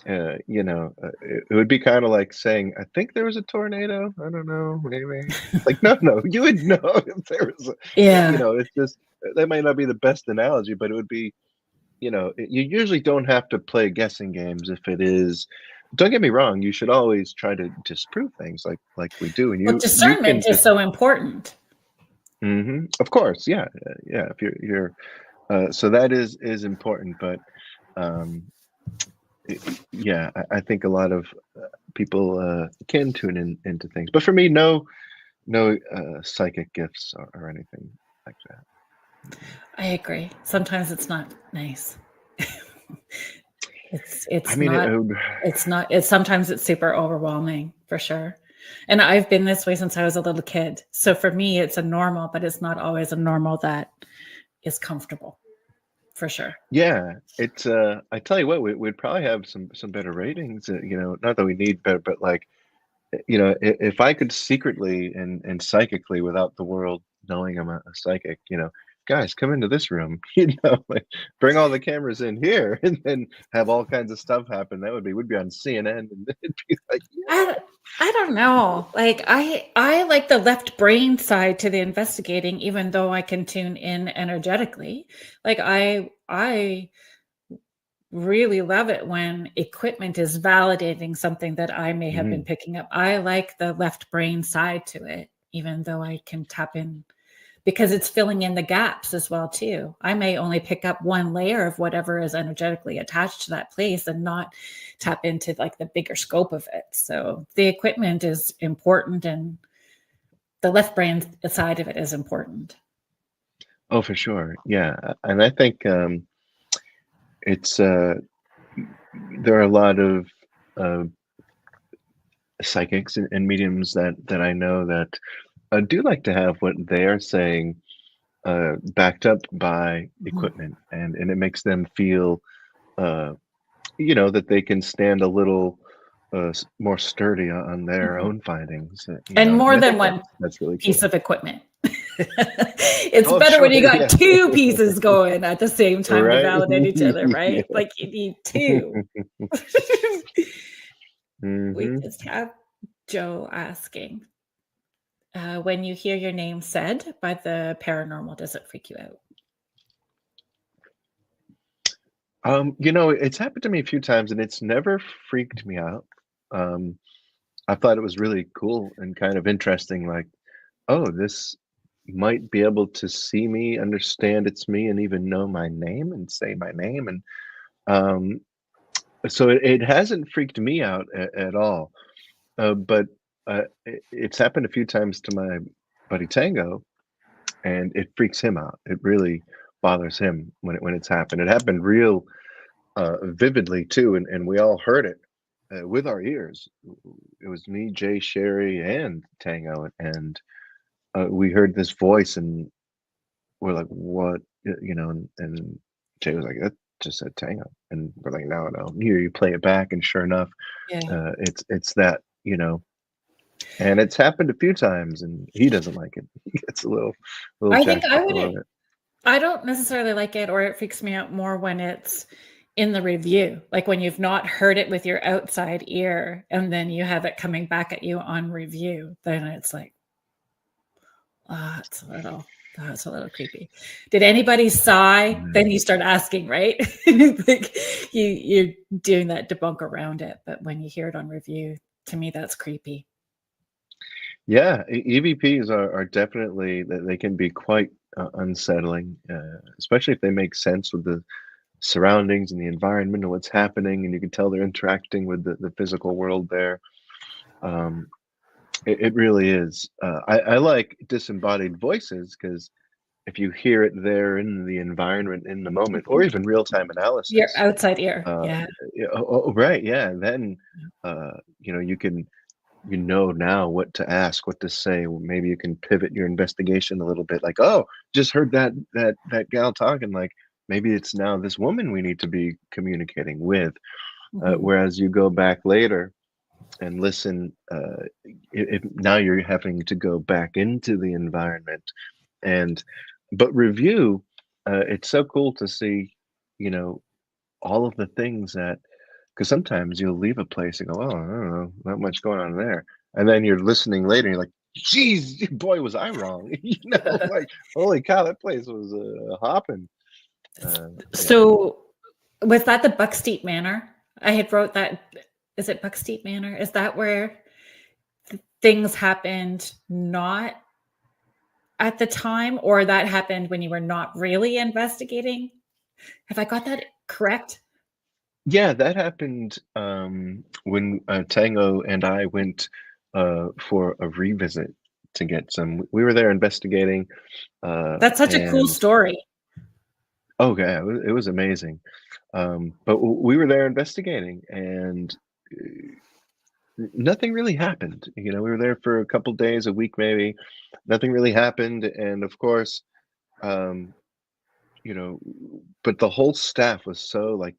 it would be kind of like saying, "I think there was a tornado. I don't know, maybe." Like, no, no, you would know if there was. Yeah. It's just that might not be the best analogy, but it would be. You usually don't have to play guessing games if it is. Don't get me wrong. You should always try to disprove things like we do, and Well, you can discernment is just. so important. Of course, yeah, yeah. If you're so that is important, but um, yeah, I think a lot of people can tune into things, but for me, no psychic gifts or anything like that. I agree. Sometimes it's not nice. I It's mean, not it's sometimes it's super overwhelming for sure. And I've been this way since I was a little kid. So for me it's a normal, but it's not always a normal that is comfortable for sure. yeah, it's I tell you what, we'd probably have some better ratings. Not that we need better, but like if I could secretly and psychically, without the world knowing I'm a psychic, guys, come into this room, like bring all the cameras in here, and then have all kinds of stuff happen. We'd be on CNN, and it'd be like, I I don't know. Like I like the left brain side to the investigating, even though I can tune in energetically. Like I really love it when equipment is validating something that I may have been mhm. picking up. I like the left brain side to it, even though I can tap in because it's filling in the gaps as well too. I may only pick up one layer of whatever is energetically attached to that place and not tap into like the bigger scope of it. So the equipment is important and the left brain side of it is important. Oh, for sure, yeah, and I think it's there are a lot of uh, psychics and mediums that I know that do like to have what they are saying backed up by Mhm. equipment, and it makes them feel uh, that they can stand a little more sturdy on their Mhm. own findings. And And more I than think one that's really piece cool. of equipment. It's Oh, better sure, when you got yeah, two pieces going at the same time to right, validate each other, yeah. right? Like you need two. We hmm just have Joe asking, when you hear your name said by the paranormal, does it freak you out? It's happened to me a few times, and it's never freaked me out. Um, I thought it was really cool and kind of interesting. Like, oh, this might be able to see me, understand it's me, and even know my name and say my name. And um, so it hasn't freaked me out at all. But it's happened a few times to my buddy Tango, and it freaks him out. It really bothers him when it's happened. It happened real. vividly too, and we all heard it with our ears. It was me, Jay, Sherry, and Tango, and we heard this voice, and we're like, "What?" And Jay was like, "That just said Tango," and we're like, "No, no." Here, you play it back, and sure enough, Yeah. it's that, and it's happened a few times, and he doesn't like it. He gets a little I think jacked I up about wouldn't. it. I don't necessarily like it, or it freaks me out more when it's in the review, like when you've not heard it with your outside ear, and then you have it coming back at you on review. Then it's like, ah, that's a little creepy. Did anybody sigh? Then you start asking, right? Like you're doing that debunk around it, but when you hear it on review, to me, that's creepy. Yeah, EVPs are definitely, they can be quite unsettling, especially if they make sense with the surroundings and the environment and what's happening, and you can tell they're interacting with the physical world there. Um, it really is. I like disembodied voices because if you hear it there in the environment, in the moment, or even real-time Your analysis, outside ear, uh, yeah. yeah, right, yeah, and then you can now what to ask, what to say. Maybe you can pivot your investigation a little bit, like, oh, just heard that gal talking, like maybe it's now this woman we need to be communicating with. Mhm. Whereas you go back later and listen, now you're having to go back into the environment, and but review, it's so cool to see, you know all of the things that, because sometimes you'll leave a place and go, "Oh, I don't know, not much going on there." And then you're listening later and you're like, "Geez, boy, was I wrong." Like, holy cow, that place was hopping. Yeah. So, was that the Bucksteep Manor? I had wrote that. Is it Bucksteep Manor? Is that where things happened not at the time, or that happened when you were not really investigating? Have I got that correct? Yeah, that happened when Tango and I went for a revisit to get some. We were there investigating, That's such a cool and story. oh yeah, it was amazing. But we were there investigating, and nothing really happened. We were there for a couple days, a week maybe. Nothing really happened, and of course, um, you know, but the whole staff was so like,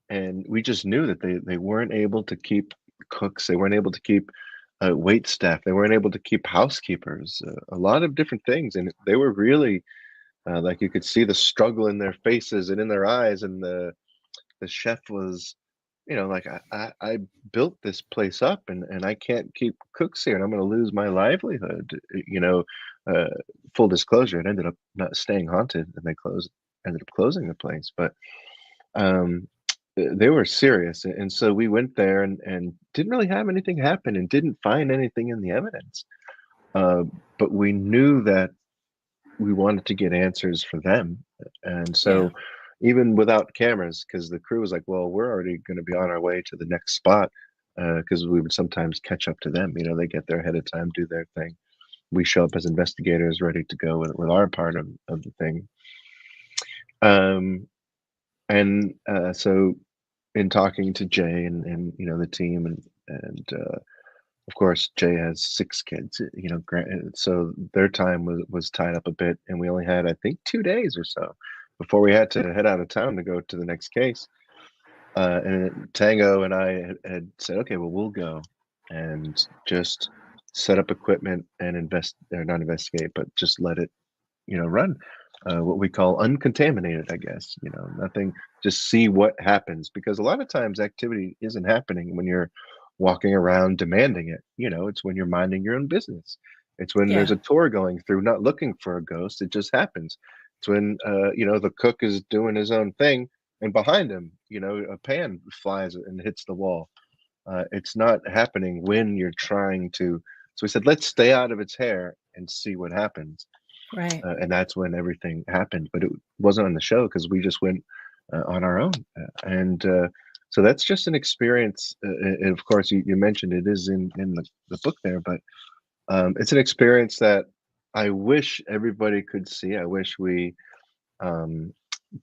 and we just knew that they weren't able to keep cooks, they weren't able to keep wait staff, they weren't able to keep housekeepers, a lot of different things, and they were really like you could see the struggle in their faces and in their eyes, and the chef was, like, I built this place up, and I can't keep cooks here, and I'm going to lose my livelihood. Uh, Full disclosure, it ended up not staying haunted, and ended up closing the place. But um, they were serious, and so we went there and didn't really have anything happen, and didn't find anything in the evidence. Uh, but we knew that we wanted to get answers for them. And Yeah, so even without cameras, because the crew was like, well, we're already going to be on our way to the next spot, because we would sometimes catch up to them. They get there ahead of time, do their thing. We show up as investigators ready to go with our part of the thing. And so in talking to Jay and the team, and of course, Jay has 6 kids, so their time was tied up a bit, and we only had, I think, 2 days or so before we had to head out of town to go to the next case. And Tango and I had said, "Okay, well, we'll go and just set up equipment and or not investigate, but just let it, run." What we call uncontaminated, I guess, nothing, just see what happens, because a lot of times activity isn't happening when you're walking around demanding it. It's when you're minding your own business. It's when there's yeah, a tour going through, not looking for a ghost. It just happens. It's when, the cook is doing his own thing, and behind him, a pan flies and hits the wall. It's not happening when you're trying to. So we said, let's stay out of its hair and see what happens. right. And that's when everything happened. But it wasn't on the show because we just went on our own. And so that's just an experience. And of course, you mentioned it is in the book there, but it's an experience that I wish everybody could see. I wish we um,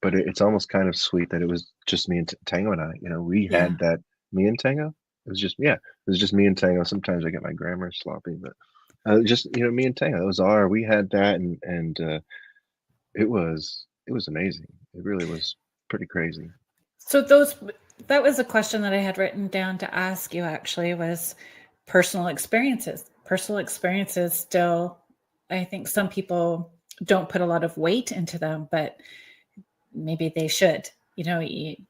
but it's almost kind of sweet that it was just me and Tango and I. We Yeah. had that. Me and Tango. It was just yeah. It was just me and Tango. Sometimes I get my grammar sloppy, but just me and Tango. That was our. We had that, and it was amazing. It really was pretty crazy. So that was a question that I had written down to ask you, actually, was personal experiences. Personal experiences still, I think some people don't put a lot of weight into them, but maybe they should.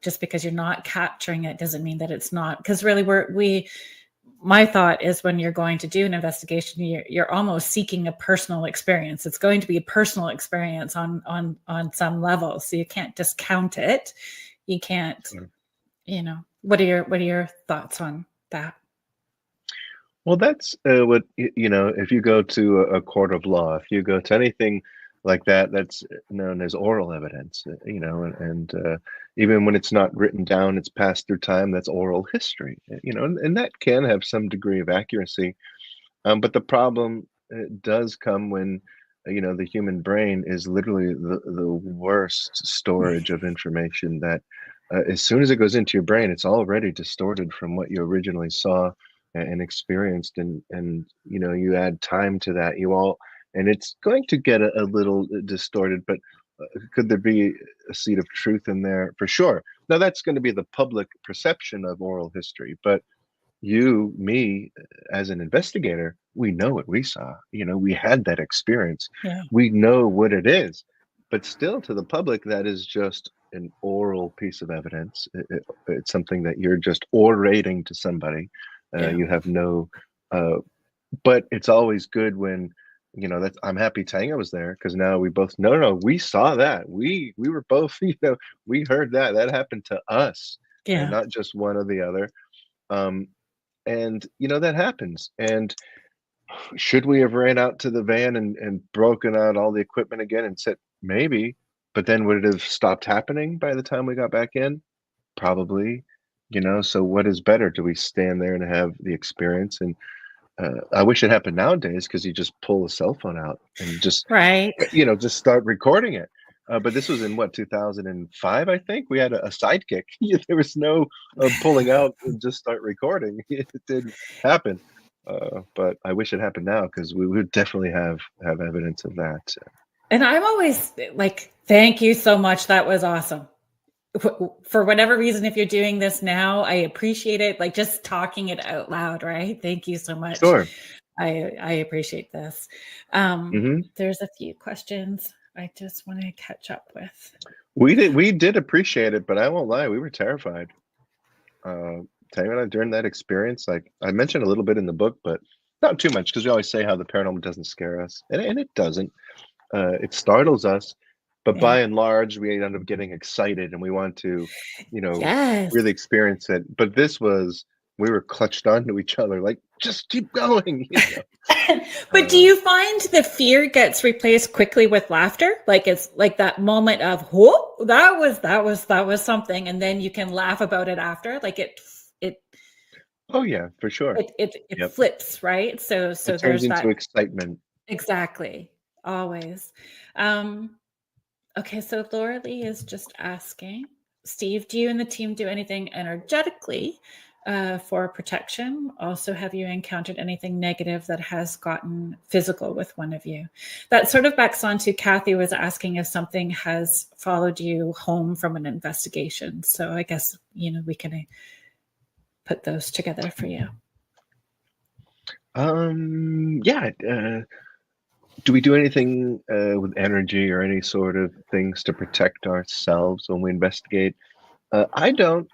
Just because you're not capturing it doesn't mean that it's not, because really my thought is, when you're going to do an investigation, you're almost seeking a personal experience. It's going to be a personal experience on some level, so you can't discount it. You can't. What are your thoughts on that? Well, that's what if you go to a court of law, if you go to anything like that, that's known as oral evidence. And even when it's not written down, it's passed through time. That's oral history. And that can have some degree of accuracy. But the problem does come when the human brain is literally the worst storage of information. That as soon as it goes into your brain, it's already distorted from what you originally saw and experienced, and you add time to that, and it's going to get a little distorted. But could there be a seed of truth in there? For sure. Now that's going to be the public perception of oral history, but you, me, as an investigator, we know what we saw. We had that experience. Yeah. We know what it is. But still, to the public, that is just an oral piece of evidence. It's something that you're just orating to somebody. Yeah. You have no, but it's always good when, I'm happy Tanga was there, because now we both, no, we saw that. We were both, we heard that. That happened to us, and Yeah. not just one or the other. And that happens. And should we have ran out to the van and broken out all the equipment again and said maybe, but then would it have stopped happening by the time we got back in? Probably. So what is better? Do we stand there and have the experience? And I wish it happened nowadays, because you just pull a cell phone out and just Right. just start recording it. But this was in what, 2005, I think. We had a sidekick. There was no pulling out and just start recording. It didn't happen. But I wish it happened now, because we would definitely have evidence of that. And I'm always like, thank you so much. That was awesome. For whatever reason, if you're doing this now, I appreciate it. Like, just talking it out loud, right? Thank you so much. Sure. I appreciate this. There's a few questions I just want to catch up with. We did appreciate it, but I won't lie, we were terrified. Taylor and I, during that experience, like I mentioned a little bit in the book, but not too much, because we always say how the paranormal doesn't scare us, and it doesn't. It startles us, but Yeah. by and large, we end up getting excited and we want to, Yes. really experience it. But we were clutched onto each other, like, just keep going. But do you find the fear gets replaced quickly with laughter? Like, it's like that moment of, whoa, that was something, and then you can laugh about it after. Like it Oh yeah, for sure. it Yep. flips, right? So It there's turns that. into excitement. Exactly. Always. Okay, so Laura Lee is just asking, Steve, do you and the team do anything energetically for protection? Also, have you encountered anything negative that has gotten physical with one of you? That sort of backs on to Kathy was asking if something has followed you home from an investigation. So I guess, we can put those together for you. Yeah. Do we do anything with energy or any sort of things to protect ourselves when we investigate? I don't.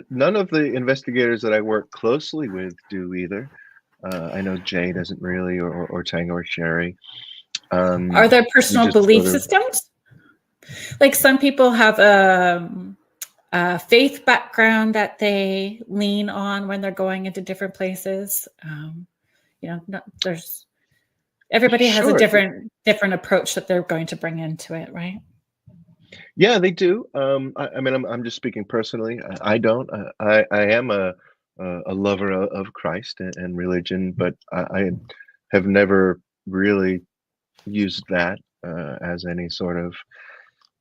None of the investigators that I work closely with do either. I know Jay doesn't really, or Tango or Sherry. Are there personal belief systems? Like, some people have a faith background that they lean on when they're going into different places. Everybody has a different approach that they're going to bring into it, right? Yeah, they do. I mean, I'm just speaking personally. I don't. I am a lover of Christ and religion, but I have never really used that as any sort of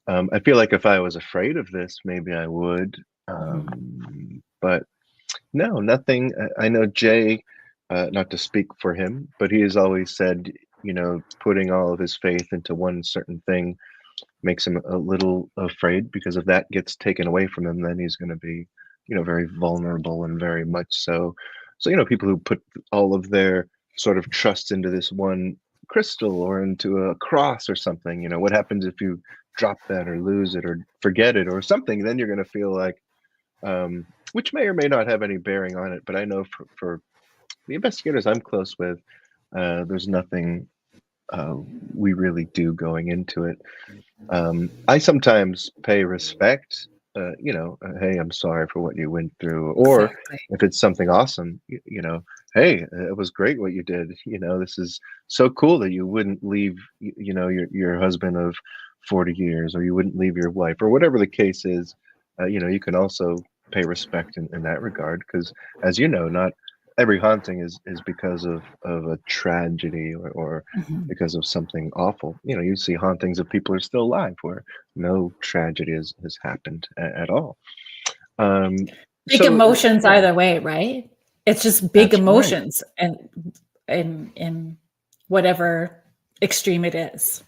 I feel like if I was afraid of this, maybe I would. Mhm. But no, nothing. I know Jay, not to speak for him, but he has always said, putting all of his faith into one certain thing makes him a little afraid, because if that gets taken away from him, then he's going to be, very vulnerable, and very much so. So, people who put all of their sort of trust into this one crystal or into a cross or something, what happens if you drop that or lose it or forget it or something? Then you're going to feel like, which may or may not have any bearing on it. But I know for the investigators I'm close with, there's nothing we really do going into it. I sometimes pay respect, hey, I'm sorry for what you went through. Or Exactly. if it's something awesome, hey, it was great what you did. This is so cool that you wouldn't leave, your husband of 40 years, or you wouldn't leave your wife, or whatever the case is. You can also pay respect in that regard, because, as you know, not every haunting is because of a tragedy, or Mhm. because of something awful. You see hauntings of people who are still alive where no tragedy has happened at all. Um, Big so emotions yeah, either way, right? It's just big that's right. emotions, and in whatever extreme it is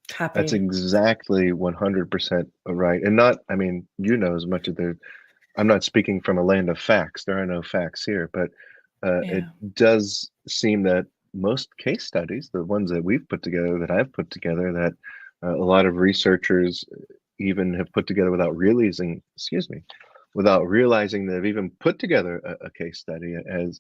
That's happening. exactly 100% right. And not, I mean, as much as there, I'm not speaking from a land of facts. There are no facts here, but it Yeah. does seem that most case studies, the ones that we've put together, that I've put together, that a lot of researchers even have put together without realizing, without realizing they've even put together a case study, as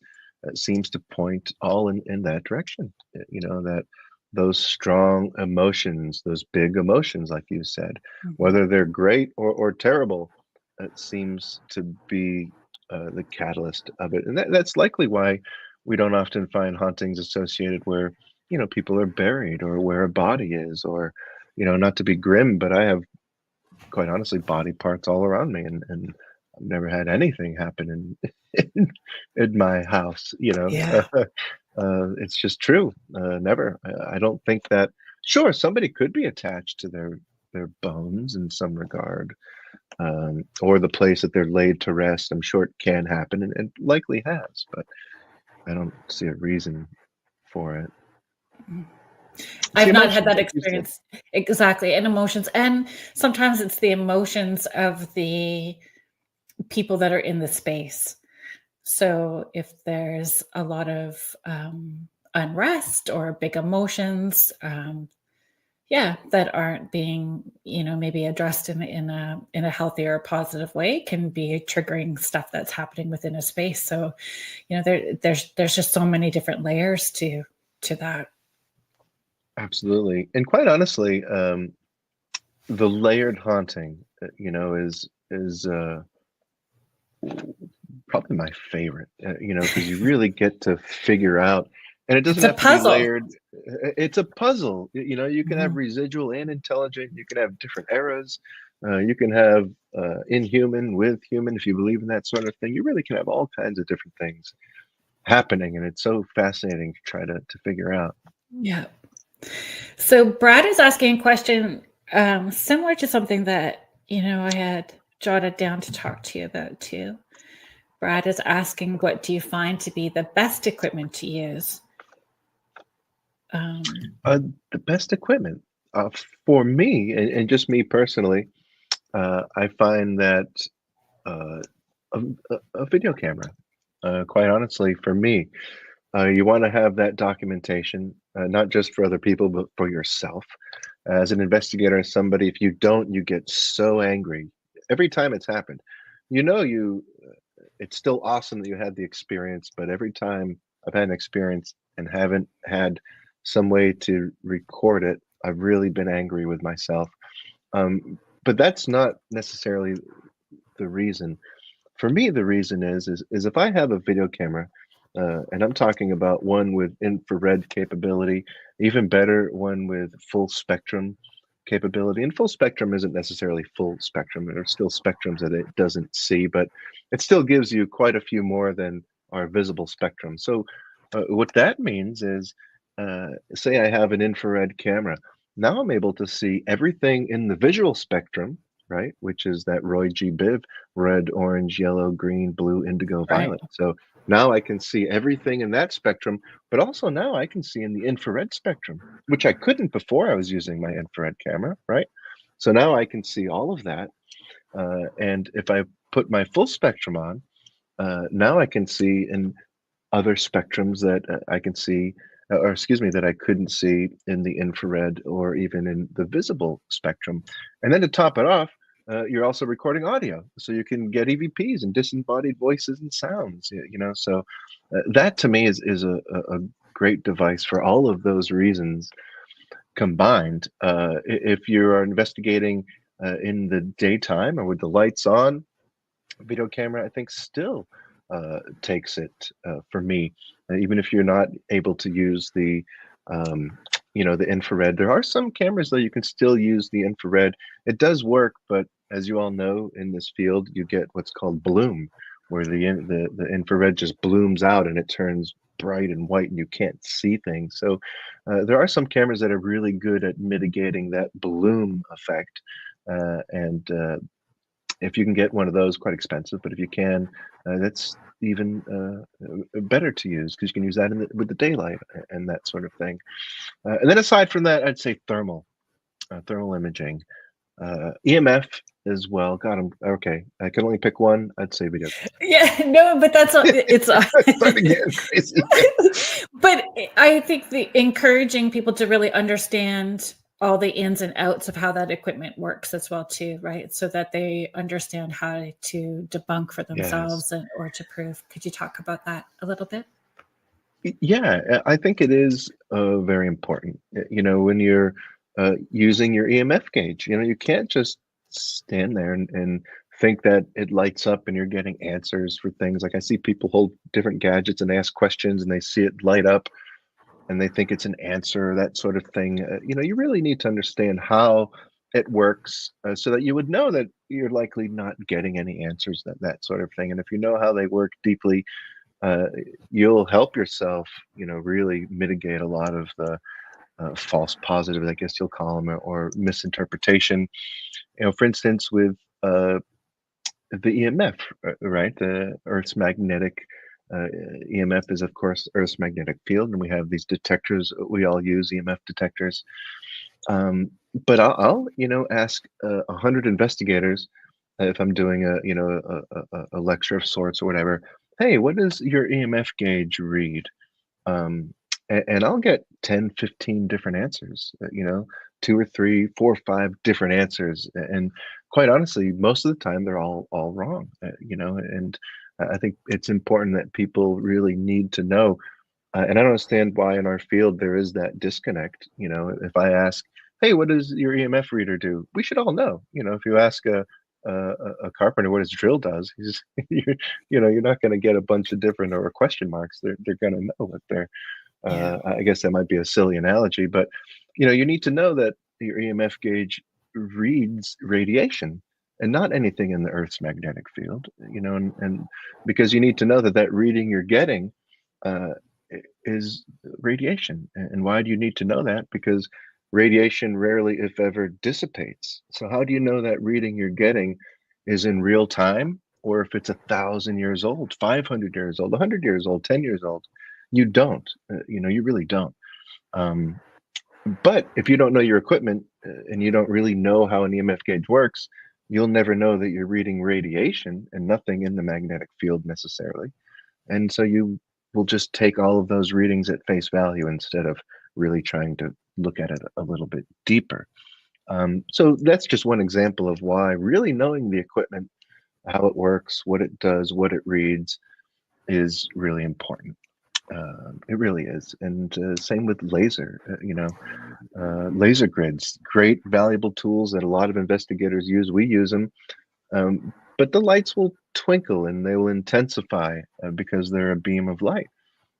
seems to point all in that direction. That those strong emotions, those big emotions, like you said, Mhm. whether they're great or terrible, it seems to be the catalyst of it. And that's likely why we don't often find hauntings associated where, people are buried, or where a body is, or, not to be grim, but I have, quite honestly, body parts all around me, and I've never had anything happen in my house. Yeah. It's just true. Never. I don't think that. Sure, somebody could be attached to their bones in some regard, or the place that they're laid to rest. I'm sure it can happen, and likely has, but I don't see a reason for it. It's the I've not had emotions, that like you said. experience. Exactly, and emotions, and sometimes it's the emotions of the people that are in the space. So if there's a lot of unrest or big emotions, yeah, that aren't being, maybe addressed in a healthier or positive way, can be triggering stuff that's happening within a space. So, there's just so many different layers to that. Absolutely, and quite honestly, the layered haunting, is probably my favorite, because you really get to figure out, and it doesn't It's a have to be puzzle. layered. It's a puzzle. You can have Mhm. residual and intelligent. You can have different eras. You can have inhuman with human, if you believe in that sort of thing. You really can have all kinds of different things happening, and it's so fascinating to try to figure out. Yeah. So Brad is asking a question similar to something that, I had jotted down to talk to you about too. Brad is asking, what do you find to be the best equipment to use? Um, Uh, the best equipment, for me, and just me personally, I find that uh, a video camera. Quite honestly, for me, you want to have that documentation, not just for other people, but for yourself. As an investigator, as somebody, if you don't, you get so angry every time it's happened. It's still awesome that you had the experience, but every time I've had an experience and haven't had some way to record it, I've really been angry with myself. But that's not necessarily the reason. For me, the reason is if I have a video camera, and I'm talking about one with infrared capability, even better, one with full spectrum capability. And full spectrum isn't necessarily full spectrum. There are still spectrums that it doesn't see, but it still gives you quite a few more than our visible spectrum. So what that means is, say I have an infrared camera. now I'm able to see everything in the visual spectrum, right? Which is that Roy G. Biv, red, orange, yellow, green, blue, indigo, Right. violet. So now I can see everything in that spectrum, but also now I can see in the infrared spectrum, which I couldn't before I was using my infrared camera, right? So now I can see all of that. And if I put my full spectrum on, now I can see in other spectrums that I can see, or excuse me, that I couldn't see in the infrared or even in the visible spectrum. And then to top it off, you're also recording audio, so you can get EVPs and disembodied voices and sounds. So that to me is a great device for all of those reasons combined. If you are investigating in the daytime or with the lights on, video camera, I think, still takes it for me. Even if you're not able to use the infrared, there are some cameras though you can still use the infrared. It does work, but as you all know, in this field, you get what's called bloom, where the infrared just blooms out and it turns bright and white, and you can't see things. So there are some cameras that are really good at mitigating that bloom effect, and if you can get one of those, quite expensive, but if you can, that's even better to use because you can use that with the daylight and that sort of thing. And then aside from that, I'd say thermal imaging, EMF as well. God, okay. I can only pick one. I'd say video. Yeah, no, but that's it's Starting getting crazy. But I think the encouraging people to really understand all the ins and outs of how that equipment works as well too, right? So that they understand how to debunk for themselves Yes. or to prove. Could you talk about that a little bit? Yeah, I think it is very important. When you're using your EMF gauge, you can't just stand there and think that it lights up and you're getting answers for things. Like I see people hold different gadgets and ask questions and they see it light up and they think it's an answer, that sort of thing. You really need to understand how it works so that you would know that you're likely not getting any answers, that sort of thing. And if you know how they work deeply, uh, you'll help yourself, really mitigate a lot of the false positives, I guess you'll call them, or misinterpretation. For instance, with the EMF, right? The Earth's magnetic EMF is, of course, Earth's magnetic field, and we have these detectors. We all use EMF detectors. But I'll ask 100 investigators if I'm doing a lecture of sorts or whatever. Hey, what does your EMF gauge read? And I'll get 10, 15 different answers, two or three, four or five different answers. And quite honestly, most of the time they're all wrong, and I think it's important that people really need to know. And I don't understand why in our field there is that disconnect. If I ask, hey, what does your EMF reader do? We should all know. If you ask a carpenter what his drill does, you're not going to get a bunch of different or question marks. They're going to know what they're. I guess that might be a silly analogy, but you need to know that your EMF gauge reads radiation and not anything in the Earth's magnetic field. And because you need to know that reading you're getting uh, is radiation. And why do you need to know that? Because radiation rarely, if ever, dissipates. So how do you know that reading you're getting is in real time, or if it's 1,000 years old, 500 years old, 100 years old, 10 years old? You don't. You really don't. Um, but if you don't know your equipment and you don't really know how an EMF gauge works, you'll never know that you're reading radiation and nothing in the magnetic field necessarily. And so you will just take all of those readings at face value instead of really trying to look at it a little bit deeper. So that's just one example of why really knowing the equipment, how it works, what it does, what it reads is really important. It really is. And same with laser, laser grids, great valuable tools that a lot of investigators use. We use them, but the lights will twinkle and they will intensify because they're a beam of light.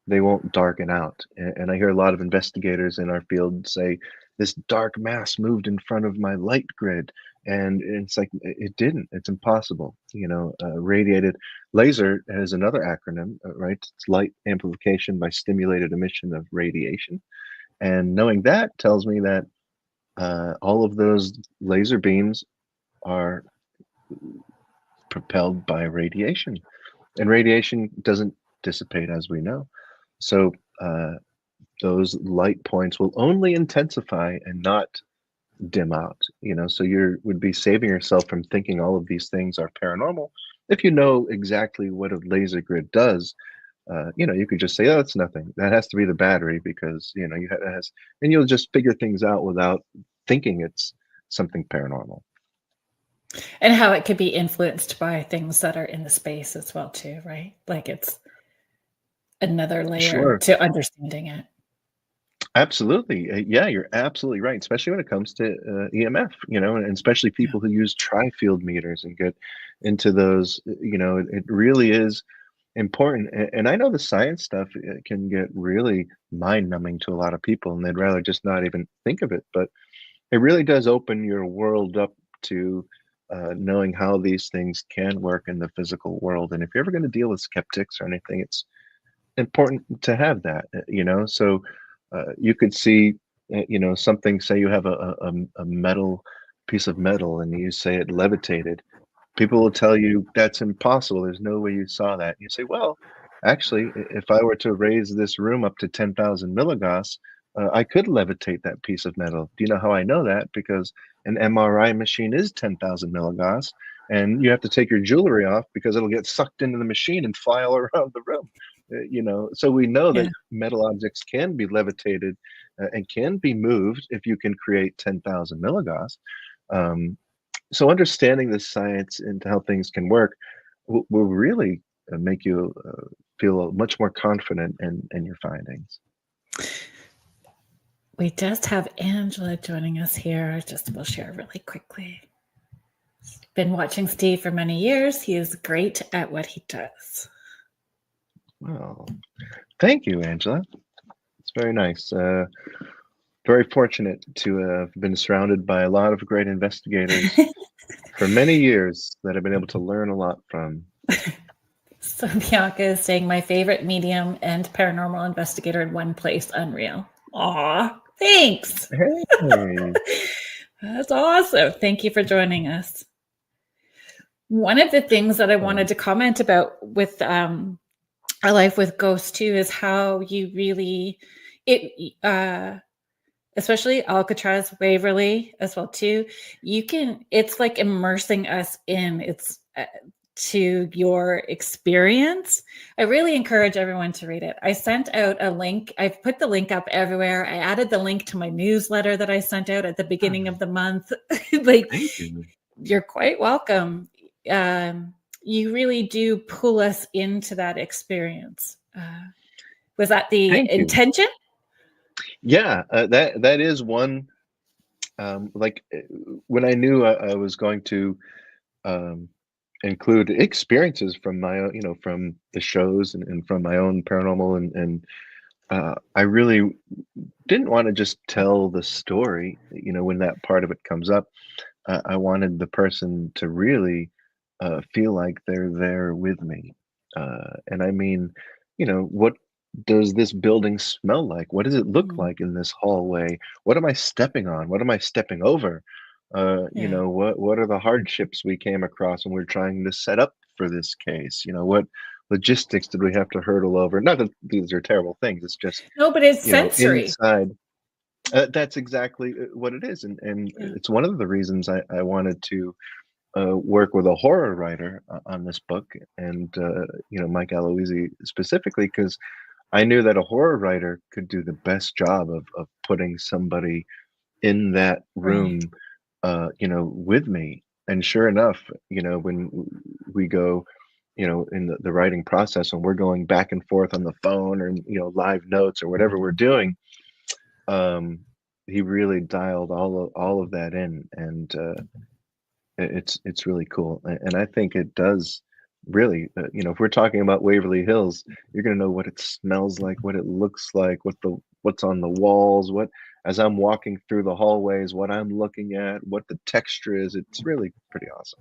They won't darken out. And I hear a lot of investigators in our field say, this dark mass moved in front of my light grid. And it's like, it didn't. It's impossible. Radiated laser has another acronym, right? It's light amplification by stimulated emission of radiation. And knowing that tells me that all of those laser beams are propelled by radiation, and radiation doesn't dissipate, as we know. So those light points will only intensify and not dim out. So you would be saving yourself from thinking all of these things are paranormal if you know exactly what a laser grid does. You could just say, "Oh, it's nothing. That has to be the battery because it has," and you'll just figure things out without thinking it's something paranormal. And how it could be influenced by things that are in the space as well too, right? Like it's another layer Sure, to understanding it. absolutely. Yeah, you're absolutely right. Especially when it comes to EMF, and especially Yeah. people who use tri-field meters and get into those. It really is important. And I know the science stuff can get really mind-numbing to a lot of people, and they'd rather just not even think of it. But it really does open your world up to knowing how these things can work in the physical world. And if you're ever going to deal with skeptics or anything, it's important to have that. So you could see, something. Say you have a metal piece of metal, and you say it levitated. People will tell you that's impossible. There's no way you saw that. You say, well, actually, if I were to raise this room up to 10,000 milligauss, I could levitate that piece of metal. Do you know how I know that? Because an MRI machine is 10,000 milligauss, and you have to take your jewelry off because it'll get sucked into the machine and fly all around the room. So we know Yeah. that metal objects can be levitated and can be moved if you can create 10,000 milligauss. Um, so understanding the science into how things can work will really make you feel much more confident in your findings. We just have Angela joining us here. Just we'll share really quickly. Been watching Steve for many years. He is great at what he does. Well, thank you, Angela. It's very nice. Very fortunate to have been surrounded by a lot of great investigators for many years that I've been able to learn a lot from. So Bianca is saying my favorite medium and paranormal investigator in one place. Unreal. Aw, thanks. Hey. That's awesome. Thank you for joining us. One of the things that I wanted to comment about with our life with ghosts too is how you really especially Alcatraz, Waverly as well too. It's like immersing us in to your experience. I really encourage everyone to read it. I sent out a link. I've put the link up everywhere. I added the link to my newsletter that I sent out at the beginning of the month. Like, Thank you. you're quite welcome. You really do pull us into that experience. Was that the Thank you. intention? Yeah, that is one. When I knew I was going to um, include experiences from my own, from the shows and from my own paranormal, and I really didn't want to just tell the story. When that part of it comes up, I wanted the person to really feel like they're there with me. And I mean, what does this building smell like? What does it look Mm, like in this hallway? What am I stepping on? What am I stepping over? yeah. What are the hardships we came across when we are trying to set up for this case? What logistics did we have to hurdle over? Not that these are terrible things. It's just, No, but it's sensory. inside. That's exactly what it is, and Yeah. it's one of the reasons I wanted to work with a horror writer on this book, and Mike Aloisi specifically, because I knew that a horror writer could do the best job of putting somebody in that Right. room, with me. And sure enough, when we go, in the writing process, and we're going back and forth on the phone or live notes or whatever we're doing, um, he really dialed all of that in, and it's really cool, and I think it does really, if we're talking about Waverly Hills, you're gonna know what it smells like, what it looks like, what's on the walls, what as I'm walking through the hallways, what I'm looking at, what the texture is. It's really pretty awesome.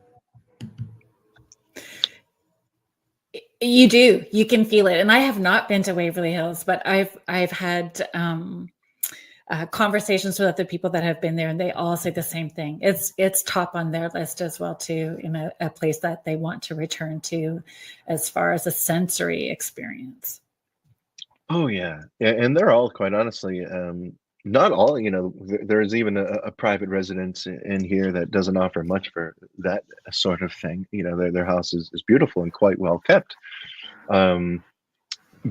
You do. You can feel it. And I have not been to Waverly Hills, but I've had conversations with other people that have been there, and they all say the same thing. It's top on their list as well too, in a place that they want to return to, as far as a sensory experience. Oh yeah, yeah, and they're all quite honestly, not all. There's even a private residence in here that doesn't offer much for that sort of thing. Their house is beautiful and quite well kept.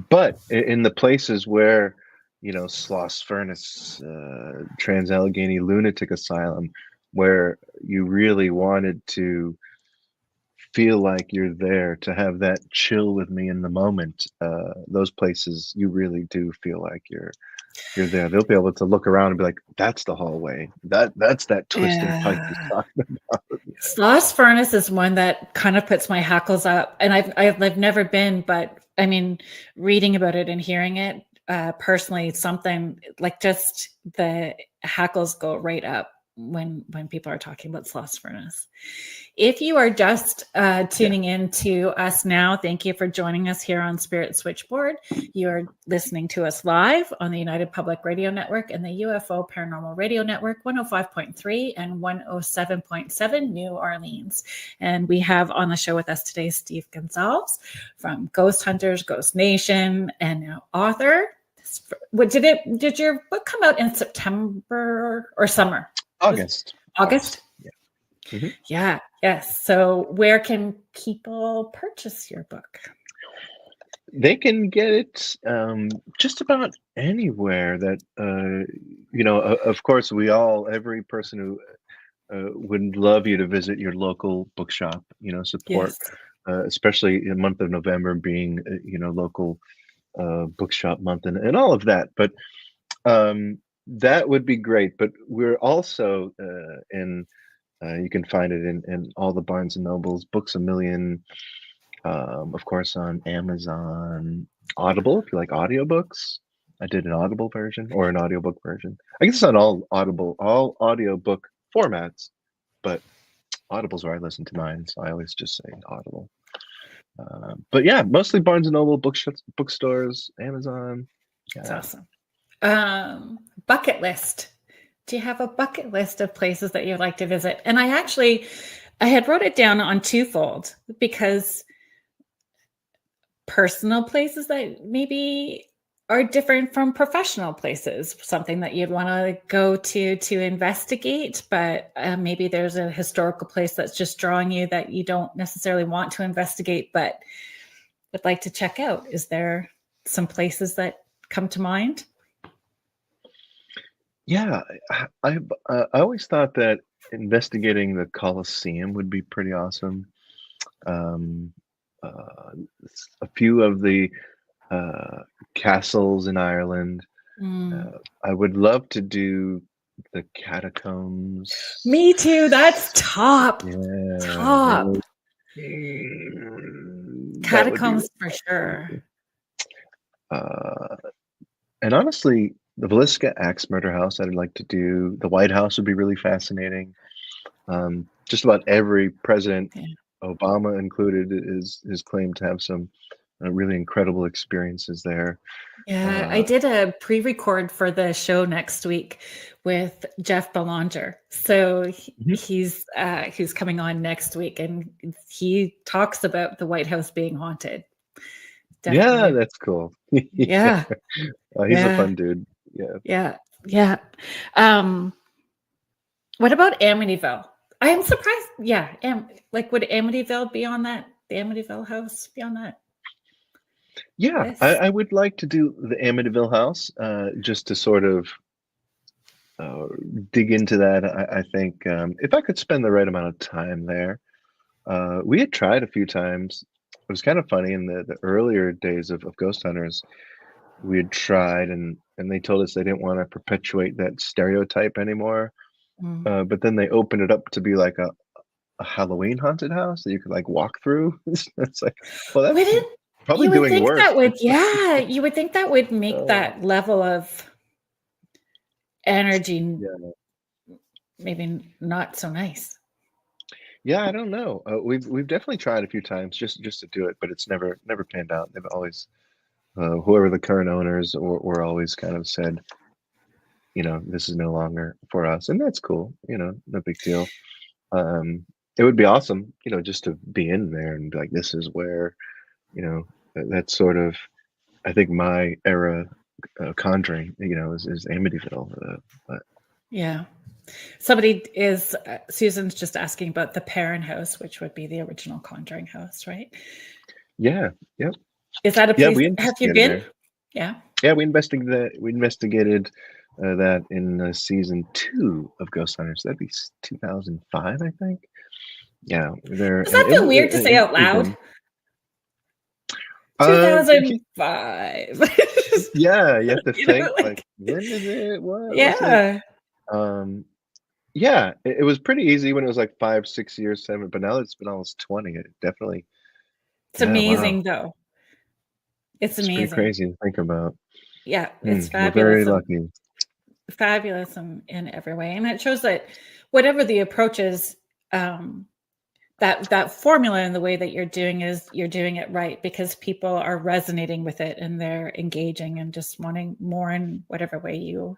But in the places where, Sloss Furnace, Trans Allegheny Lunatic Asylum, where you really wanted to feel like you're there, to have that chill with me in the moment, those places you really do feel like you're there. They'll be able to look around and be like, that's the hallway. That's that twisting pipe he's Yeah. talking about. Sloss Furnace is one that kind of puts my hackles up, and I've never been, but I mean, reading about it and hearing it personally, something like just the hackles go right up when people are talking about Sloss Furnace. If you are just tuning in to us now, thank you for joining us here on Spirit Switchboard. You are listening to us live on the United Public Radio Network and the UFO Paranormal Radio Network, 105.3 and 107.7 New Orleans. And we have on the show with us today Steve Gonsalves from Ghost Hunters, Ghost Nation, and now author. Did your book come out in September or summer? August. Yeah. Mm-hmm. Yeah. Yes. So where can people purchase your book? They can get it just about anywhere that, of course, every person who would love you to visit your local bookshop, support, Yes. especially in the month of November being, local bookshop month and all of that. But that would be great. But we're also you can find it in all the Barnes and Nobles, Books A Million, of course on Amazon, Audible if you like audiobooks. I did an Audible version or an audiobook version. I guess it's on all audiobook formats, but Audible's where I listen to mine, so I always just say Audible. But yeah, mostly Barnes and Noble, bookstores, Amazon. Yeah. That's awesome. Bucket list. Do you have a bucket list of places that you'd like to visit? And I had wrote it down on twofold, because personal places that maybe are different from professional places, something that you'd want to go to investigate, but maybe there's a historical place that's just drawing you that you don't necessarily want to investigate, but would like to check out. Is there some places that come to mind? Yeah, I always thought that investigating the Colosseum would be pretty awesome. A few of the castles in Ireland. I would love to do the catacombs. Me too. That's top. Yeah, Top. Catacombs for sure. And honestly, the Villisca Axe Murder House I'd like to do. The White House would be really fascinating. Just about every president, Obama included, is claimed to have some really incredible experiences there. Yeah, I did a pre-record for the show next week with Jeff Belanger. So he's coming on next week, and he talks about the White House being haunted. Definitely. Yeah, that's cool. Yeah. He's a fun dude. Yeah. What about Amityville? I am surprised. Yeah. Would Amityville be on that? The Amityville house be on that? Yeah, Yes. I would like to do the Amityville house, just to sort of dig into that. I think if I could spend the right amount of time there. We had tried a few times. It was kind of funny in the earlier days of Ghost Hunters. We had tried, and they told us they didn't want to perpetuate that stereotype anymore. But then they opened it up to be like a Halloween haunted house that you could like walk through. It's like, well, that's probably doing worse. You would think that would make that level of energy maybe not so nice. Yeah, I don't know. We've definitely tried a few times just to do it, but it's never panned out. They've always, whoever the current owners were always kind of said, this is no longer for us, and that's cool. No big deal. It would be awesome, just to be in there and be like, this is where, that's sort of, I think my era, Conjuring, is Amityville. But Yeah. Somebody is, Susan's just asking about the Perrin house, which would be the original Conjuring house, right? yeah, yep, Is that a yeah, place? we Have you investigated been? there. Yeah. Yeah, we investigated that in season 2 of Ghost Hunters. That'd be 2005, I think. Yeah, there, Does and that it feel was weird to say out pretty loud? good. 2005. Yeah, you have to think like, Like, when is it? What was it? yeah, Um, yeah, it was pretty easy when it was like 5, 6 years, 7, but now that it's been almost 20. It definitely, it's yeah, wow, amazing though. It's it's pretty amazing. crazy to think about. Yeah, it's We're very fabulous. lucky. Fabulous in every way, and it shows that whatever the approach is, that formula and the way that you're doing it right, because people are resonating with it and they're engaging and just wanting more in whatever way you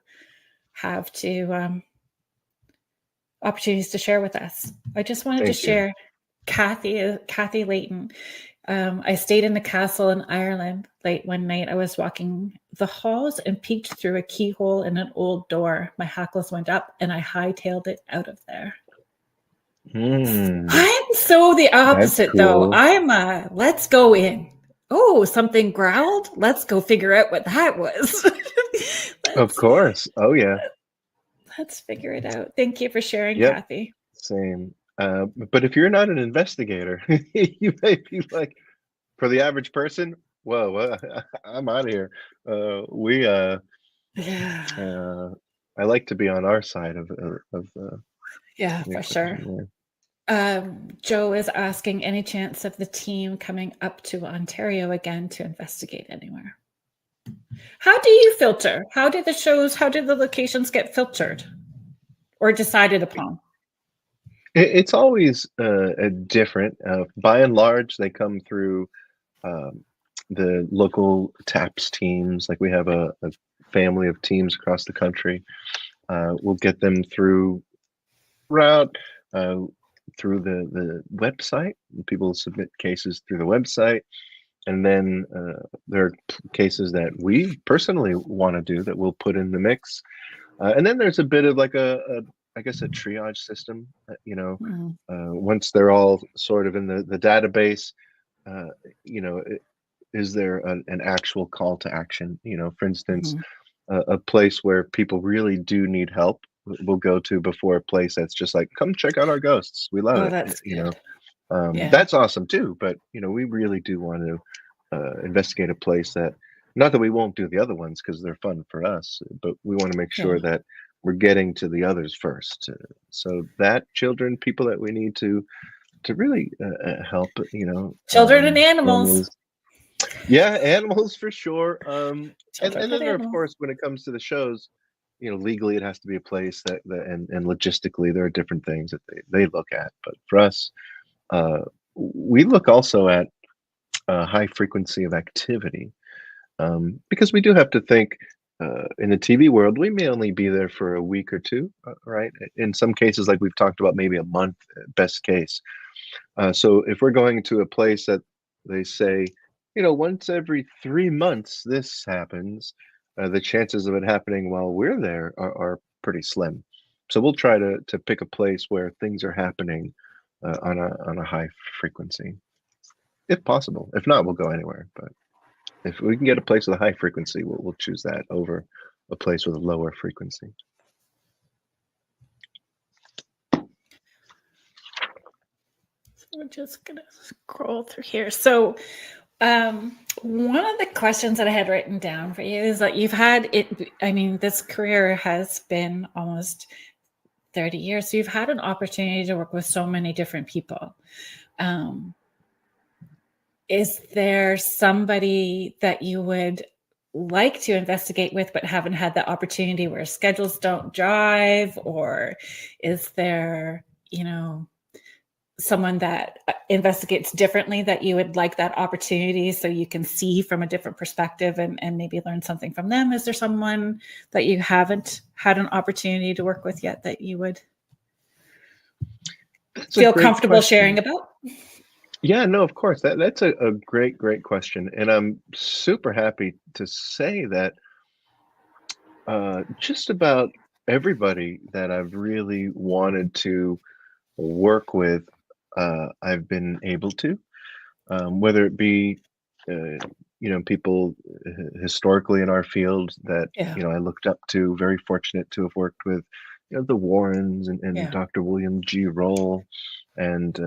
have to opportunities to share with us. I just wanted to Thank you. share Kathy Layton. I stayed in the castle in Ireland late one night. I was walking the halls and peeked through a keyhole in an old door. My hackles went up and I hightailed it out of there. I'm so the That's opposite though. cool. I'm let's go in. Oh, something growled. Let's go figure out what that was. Of course. Oh yeah. Let's figure it out. Thank you for sharing, Yep. Kathy. Same. But if you're not an investigator, you may be like, for the average person, whoa, I'm out of here. We Yeah. I like to be on our side of Yeah, the for sure. equation. Yeah. Joe is asking, any chance of the team coming up to Ontario again to investigate anywhere? How do you filter? How did the locations get filtered or decided upon? It's always different. By and large, they come through the local TAPS teams. Like we have a family of teams across the country. We'll get them through route through the website. People submit cases through the website, and then there are cases that we personally want to do that we'll put in the mix. And then there's a bit of like I guess a triage system. Once they're all sort of in the database, uh, you know, is there an actual call to action? For instance, a place where people really do need help will go to before a place that's just like, come check out our ghosts. We love Oh, it. that's good. Yeah. That's awesome too. But we really do want to investigate a place that, not that we won't do the other ones because they're fun for us, but we want to make sure Yeah. that we're getting to the others first. So that children, people that we need to really help, Children and animals. families. Yeah, animals for sure. And Children then and of animals. course when it comes to the shows, legally it has to be a place that and logistically there are different things that they look at. But for us, we look also at high frequency of activity, because we do have to think, in the TV world, we may only be there for a week or two, right? In some cases, like we've talked about, maybe a month, best case. So if we're going to a place that they say, once every 3 months this happens, the chances of it happening while we're there are pretty slim. So we'll try to pick a place where things are happening on a high frequency, if possible. If not, we'll go anywhere. But if we can get a place with a high frequency, we'll choose that over a place with a lower frequency. We're just gonna scroll through here. So one of the questions that I had written down for you is that you've had it, I mean, this career has been almost 30 years. So you've had an opportunity to work with so many different people. Is there somebody that you would like to investigate with but haven't had the opportunity, where schedules don't jive? Or is there, someone that investigates differently, that you would like that opportunity so you can see from a different perspective and maybe learn something from them? Is there someone that you haven't had an opportunity to work with yet that you would feel comfortable sharing about? Yeah, no, of course. That's a great question. And I'm super happy to say that just about everybody that I've really wanted to work with, I've been able to, whether it be, people historically in our field that, Yeah. I looked up to, very fortunate to have worked with, the Warrens and Yeah. Dr. William G. Roll, and,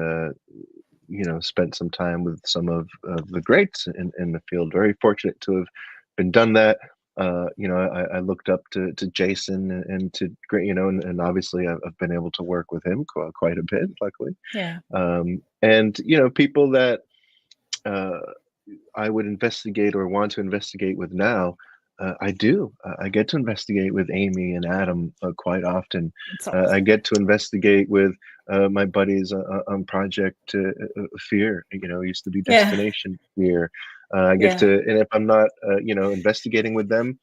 spent some time with some of the greats in the field. Very fortunate to have been done that. I looked up to Jason and to great, and obviously I've been able to work with him quite a bit, luckily. Yeah. And people that uh, I would investigate or want to investigate with now, I do. I get to investigate with Amy and Adam quite often. It's I awesome. get to investigate with my buddies on Project Fear. Used to be Yeah. Destination Fear. I get Yeah. to, and if I'm not, investigating with them,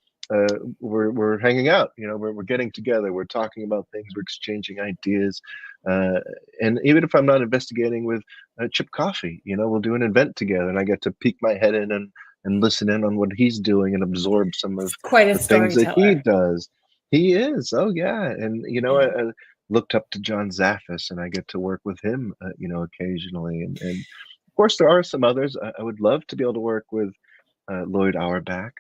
we're hanging out. We're getting together. We're talking about things. We're exchanging ideas. And even if I'm not investigating with Chip Coffee, we'll do an event together, and I get to peek my head in and listen in on what he's doing and absorb some of It's quite a the things that he storyteller. does. He is, oh yeah, and Yeah. I looked up to John Zaffis, and I get to work with him, occasionally, and of course there are some others. I would love to be able to work with Lloyd Auerbach.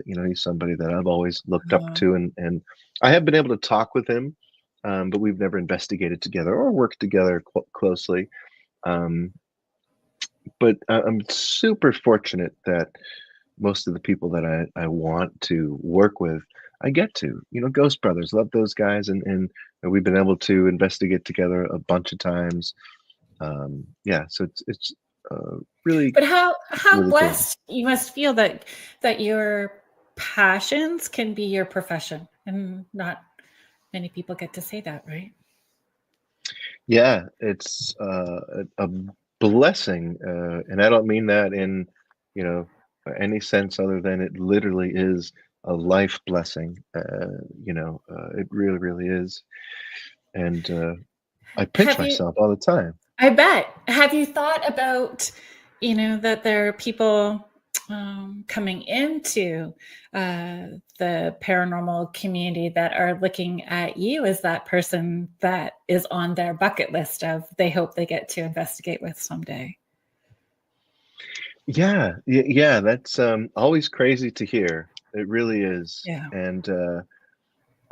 He's somebody that I've always looked up to, and I have been able to talk with him, but we've never investigated together or worked together closely. Um, but I'm super fortunate that most of the people that I want to work with, I get to. Ghost Brothers, love those guys, and we've been able to investigate together a bunch of times. Yeah, so it's really, But how really cool. blessed you must feel that your passions can be your profession, and not many people get to say that, right? Yeah, it's a blessing, and I don't mean that in, you know, any sense other than it literally is a life blessing. It really, really is, and I pinch Have you myself all the time. I bet. Have you thought about, that there are people coming into the paranormal community that are looking at you as that person that is on their bucket list of they hope they get to investigate with someday? Yeah, yeah, that's always crazy to hear. It really is, Yeah. and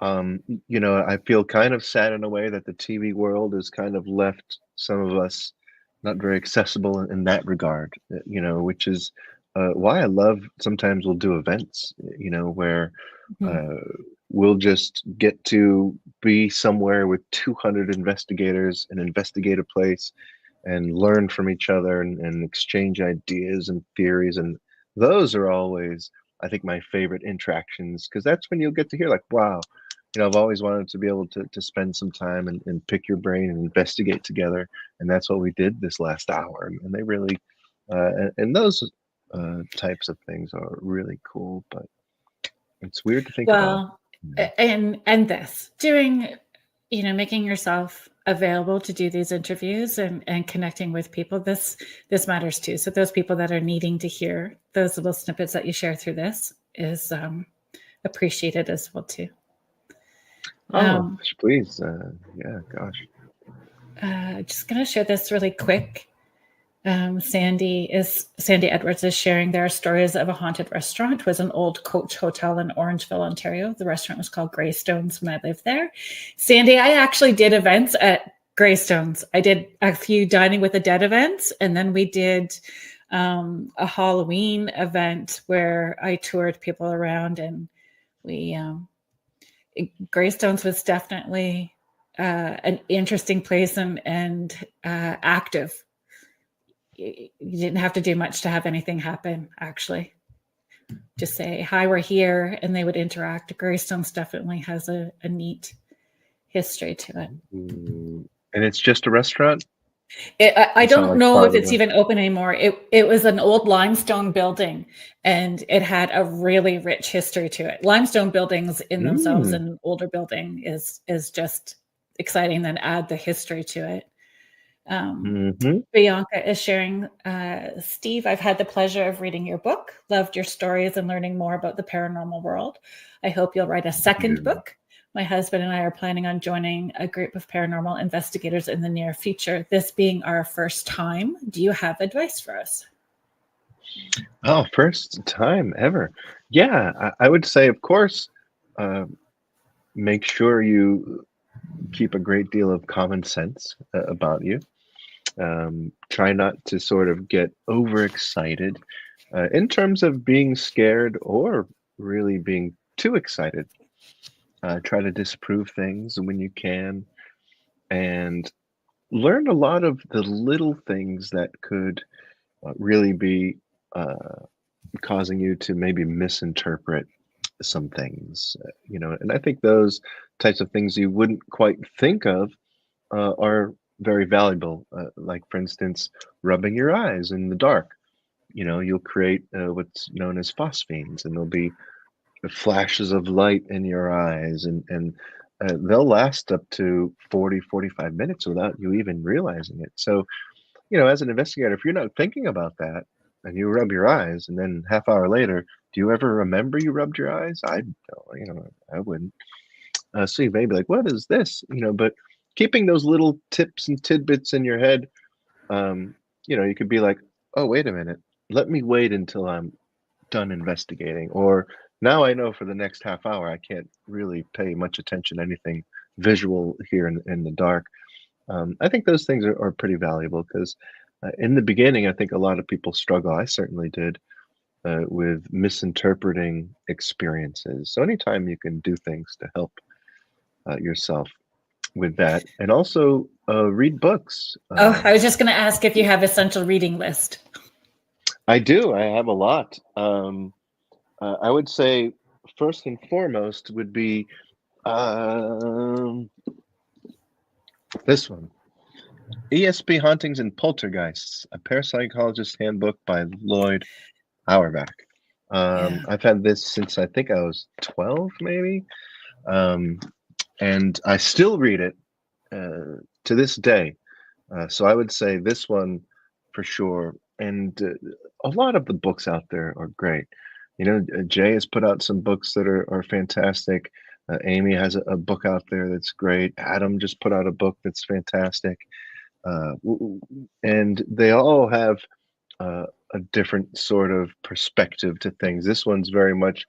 I feel kind of sad in a way that the TV world has kind of left some of us not very accessible in that regard, which is why I love sometimes we'll do events, where Mhm. uh, we'll just get to be somewhere with 200 investigators and investigate a place and learn from each other and exchange ideas and theories. And those are always, I think, my favorite interactions because that's when you'll get to hear, like, wow, I've always wanted to be able to spend some time and pick your brain and investigate together. And that's what we did this last hour. And they really, and those types of things are really cool, but it's weird to think about. Well, and this doing, making yourself available to do these interviews and connecting with people. This matters too. So those people that are needing to hear those little snippets that you share through this is appreciated as well too. Oh, please. Yeah, gosh. Just going to share this really quick. Sandy Edwards is sharing their stories of a haunted restaurant. It was an old coach hotel in Orangeville, Ontario. The restaurant was called Greystones when I lived there. Sandy, I actually did events at Greystones. I did a few Dining with the Dead events, and then we did a Halloween event where I toured people around, and we Greystones was definitely an interesting place and active. You didn't have to do much to have anything happen, actually. Just say, hi, we're here, and they would interact. Greystones definitely has a neat history to it. And it's just a restaurant? I It sounded don't like know part if of it's the. even open anymore. It was an old limestone building, and it had a really rich history to it. Limestone buildings in themselves, Mm, an older building is just exciting. Then add the history to it. hmm. Bianca is sharing, Steve, I've had the pleasure of reading your book, loved your stories and learning more about the paranormal world. I hope you'll write a second You. book. My husband and I are planning on joining a group of paranormal investigators in the near future, this being our first time. Do you have advice for us? Oh, first time ever. Yeah, I would say, of course, uh, make sure you keep a great deal of common sense about you. Try not to sort of get overexcited in terms of being scared or really being too excited. Try to disprove things when you can and learn a lot of the little things that could really be causing you to maybe misinterpret some things, and I think those types of things you wouldn't quite think of are very valuable. Like, for instance, rubbing your eyes in the dark. You'll create what's known as phosphenes, and there'll be flashes of light in your eyes, and they'll last up to 40, 45 minutes without you even realizing it. So, as an investigator, if you're not thinking about that and you rub your eyes, and then half hour later, do you ever remember you rubbed your eyes? I don't, I wouldn't. So you may be like, "What is this?" But keeping those little tips and tidbits in your head, you could be like, "Oh, wait a minute. Let me wait until I'm done investigating." Or now I know for the next half hour I can't really pay much attention to anything visual here in the dark. I think those things are pretty valuable because in the beginning, I think a lot of people struggle. I certainly did with misinterpreting experiences. So anytime you can do things to help yourself with that, and also read books. Oh, I was just going to ask if you have essential reading list. I do. I have a lot. I would say first and foremost would be um, this one. ESP Hauntings and Poltergeists, a parapsychologist handbook by Lloyd Auerbach. Yeah. I've had this since I think I was 12, maybe. Um, and I still read it to this day. So I would say this one for sure. And a lot of the books out there are great. Jay has put out some books that are fantastic. Amy has a book out there that's great. Adam just put out a book that's fantastic. And they all have uh, a different sort of perspective to things. This one's very much,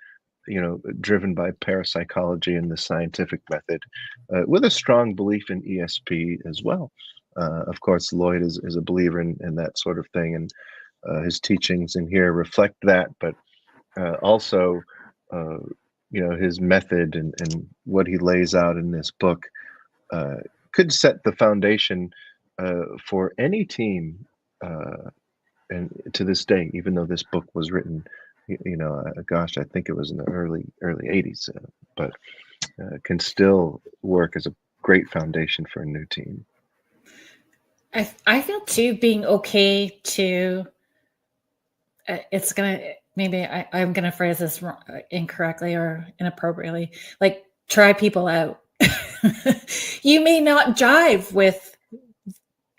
driven by parapsychology and the scientific method, with a strong belief in ESP as well. Of course, Lloyd is a believer in that sort of thing, and his teachings in here reflect that. But also, uh, his method and what he lays out in this book uh, could set the foundation for any team. And to this day, even though this book was written, gosh, I think it was in the early 80s, but can still work as a great foundation for a new team. I feel too being okay to, it's going to, maybe I'm going to phrase this incorrectly or inappropriately, like try people out. You may not jive with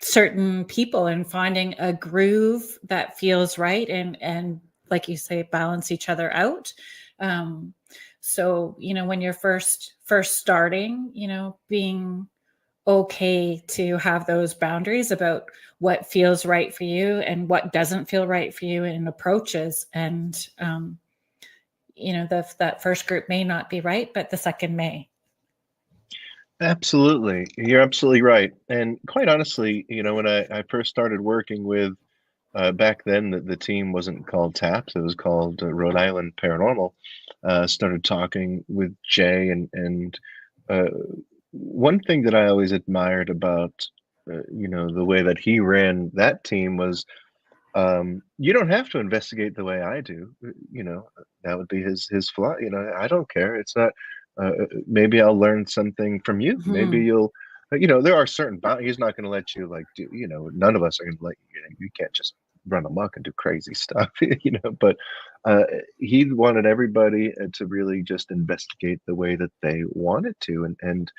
certain people, and finding a groove that feels right, and like you say, balance each other out. um so when you're first starting, being okay to have those boundaries about what feels right for you and what doesn't feel right for you in approaches. And that first group may not be right, but the second may. Absolutely. You're absolutely right. And quite honestly, when I first started working with, back then, the team wasn't called TAPS, it was called Rhode Island Paranormal. Started talking with Jay, and uh, one thing that I always admired about, the way that he ran that team was, you don't have to investigate the way I do. That would be his flaw. I don't care. It's not. Maybe I'll learn something from you. Maybe Mhm. you'll there are certain boundaries. He's not going to let you like do, none of us are going to let you can't just run amok and do crazy stuff, but uh, he wanted everybody to really just investigate the way that they wanted to. And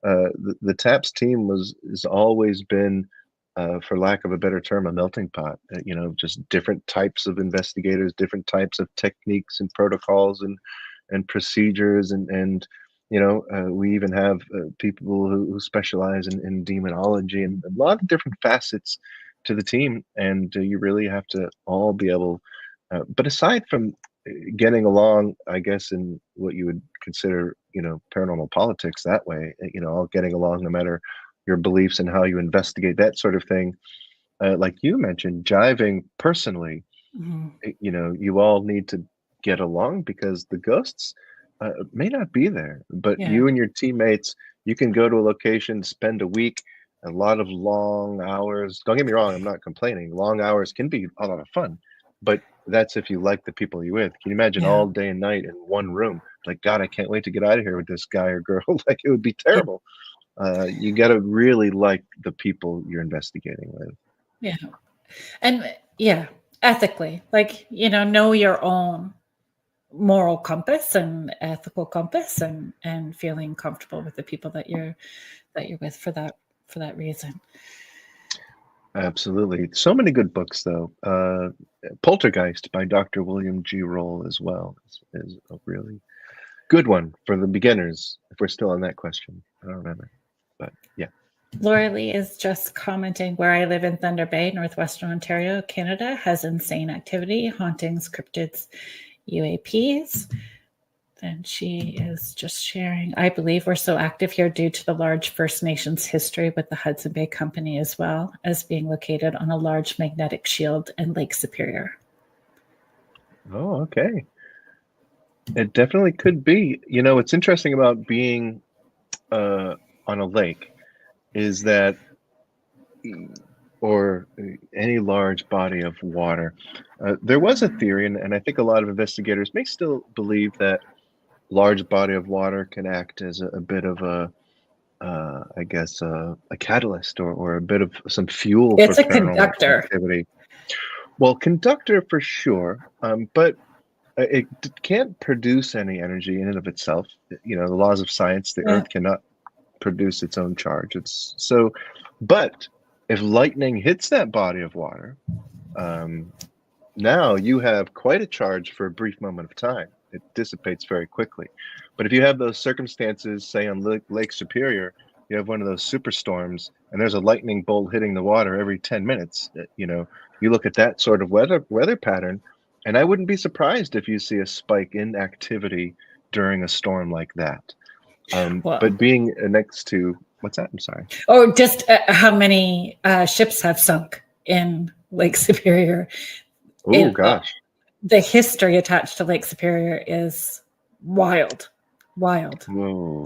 the TAPS team has always been, for lack of a better term, a melting pot. Just different types of investigators, different types of techniques and protocols and procedures, and we even have people who specialize in demonology, and a lot of different facets to the team. And you really have to all be able. But aside from getting along, I guess, in what you would consider, paranormal politics that way, all getting along no matter your beliefs and how you investigate that sort of thing. Like you mentioned, jiving personally, Mm-hmm. you all need to get along because the ghosts may not be there, but Yeah. you and your teammates, you can go to a location, spend a week, a lot of long hours. Don't get me wrong, I'm not complaining. Long hours can be a lot of fun, but that's if you like the people you're with. Can you imagine Yeah. all day and night in one room? Like, God, I can't wait to get out of here with this guy or girl. Like, it would be terrible. You got to really like the people you're investigating with. Yeah. And yeah, ethically, like, know your own moral compass and ethical compass, and feeling comfortable with the people that you're with for that reason. Absolutely. So many good books, though. Poltergeist by Dr. William G. Roll as well is a really good one for the beginners, if we're still on that question. I don't remember. But yeah. Laura Lee is just commenting, where I live in Thunder Bay, Northwestern Ontario, Canada, has insane activity, hauntings, cryptids, UAPs. And she is just sharing, I believe we're so active here due to the large First Nations history with the Hudson Bay Company, as well as being located on a large magnetic shield in Lake Superior. Oh, okay. It definitely could be. What's interesting about being on a lake is that, or any large body of water, there was a theory, and I think a lot of investigators may still believe that large body of water can act as a bit of I guess, a catalyst, or a bit of some fuel for It's a paranormal conductor. activity. Well, conductor for sure, but it can't produce any energy in and of itself. The laws of science, the Yeah. Earth cannot produce its own charge. It's so, but if lightning hits that body of water, now you have quite a charge for a brief moment of time. It dissipates very quickly. But if you have those circumstances, say on Lake Superior, you have one of those superstorms, and there's a lightning bolt hitting the water every 10 minutes. You look at that sort of weather pattern, and I wouldn't be surprised if you see a spike in activity during a storm like that. Well, But being next to, what's that? I'm sorry. or just how many ships have sunk in Lake Superior. Oh, gosh. The history attached to Lake Superior is wild. Whoa.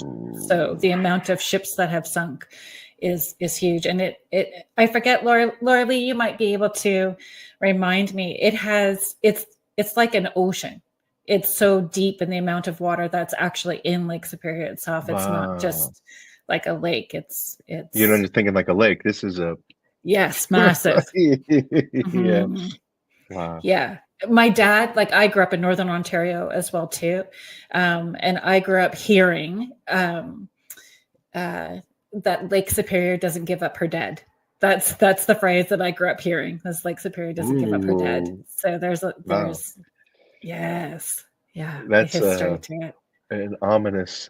So the amount of ships that have sunk is huge. And it I forget, Laura Lee, you might be able to remind me. It's like an ocean. It's so deep in the amount of water that's actually in Lake Superior itself. It's not just like a lake. It's You're not thinking like a lake. This is a yes, massive. yeah. Mm-hmm. Wow. Yeah. My dad, like, I grew up in Northern Ontario as well too. And I grew up hearing that Lake Superior doesn't give up her dead. That's the phrase that I grew up hearing, was Lake Superior doesn't give up her dead. So there's yes. Yeah. That's history to it. an ominous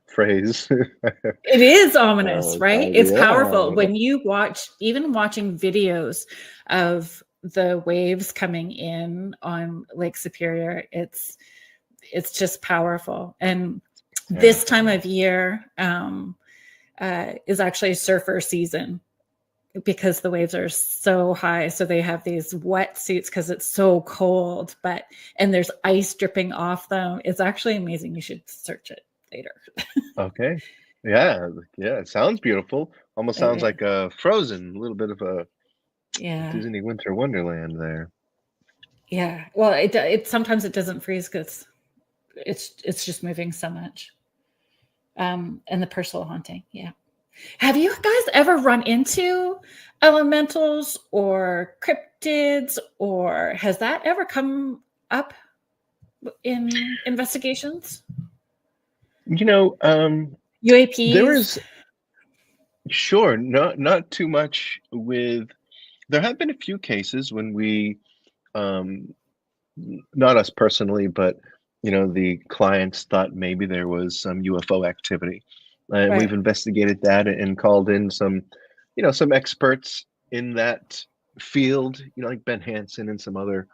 phrase. It is ominous, Oh, right? God, It's yeah. powerful when you watching videos of the waves coming in on Lake Superior. It's just powerful. And this time of year is actually surfer season, because the waves are so high. So they have these wetsuits because it's so cold, and there's ice dripping off them. It's actually amazing. You should search it later. Okay. Yeah. It sounds beautiful. Almost sounds like Frozen, a little bit of a Disney Winter Wonderland there. Yeah. Well, it sometimes it doesn't freeze because it's just moving so much. And the personal haunting. Yeah. Have you guys ever run into elementals or cryptids, or has that ever come up in investigations? You know, there UAPs? is sure not too much with. There have been a few cases when we, um, not us personally, but the clients thought maybe there was some UFO activity, and we've Right. investigated that and called in some experts in that field, like Ben Hansen and some other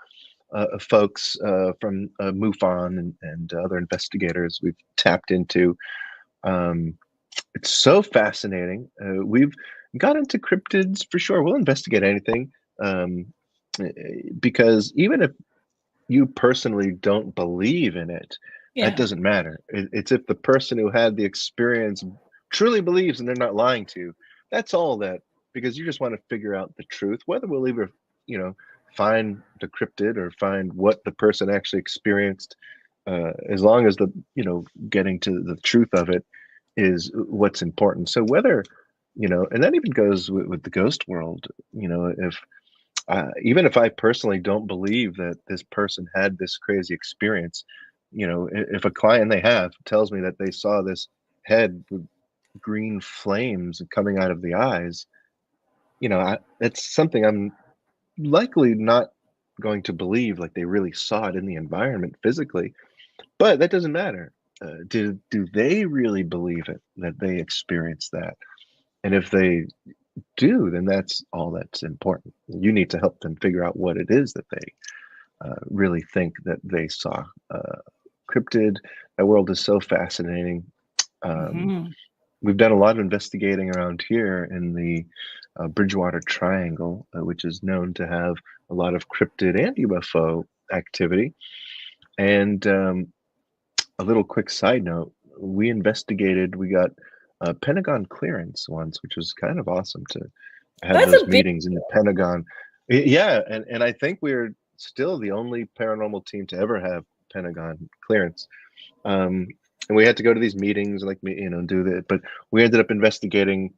folks from MUFON and other investigators we've tapped into. Um, it's so fascinating. We've got into cryptids for sure. We'll investigate anything, um, because even if you personally don't believe in it, that Yeah. doesn't matter. It's if the person who had the experience truly believes and they're not lying to you. That's all that, because you just want to figure out the truth, whether we'll either, you know, find the cryptid or find what the person actually experienced. As long as getting to the truth of it is what's important. So whether, and that even goes with the ghost world, if even if I personally don't believe that this person had this crazy experience, if a client they have tells me that they saw this head with green flames coming out of the eyes, it's something I'm likely not going to believe like they really saw it in the environment physically. But that doesn't matter. Do they really believe it that they experienced that? And if they do, then that's all that's important. You need to help them figure out what it is that they really think that they saw. Cryptid, that world is so fascinating. Um, Hmm. we've done a lot of investigating around here in the Bridgewater Triangle, which is known to have a lot of cryptid and UFO activity. And a little quick side note, we got Pentagon clearance once, which was kind of awesome to have That's those a big meetings in the Pentagon. Yeah, and I think we're still the only paranormal team to ever have Pentagon clearance. Um, and we had to go to these meetings, like me, do that. But we ended up investigating.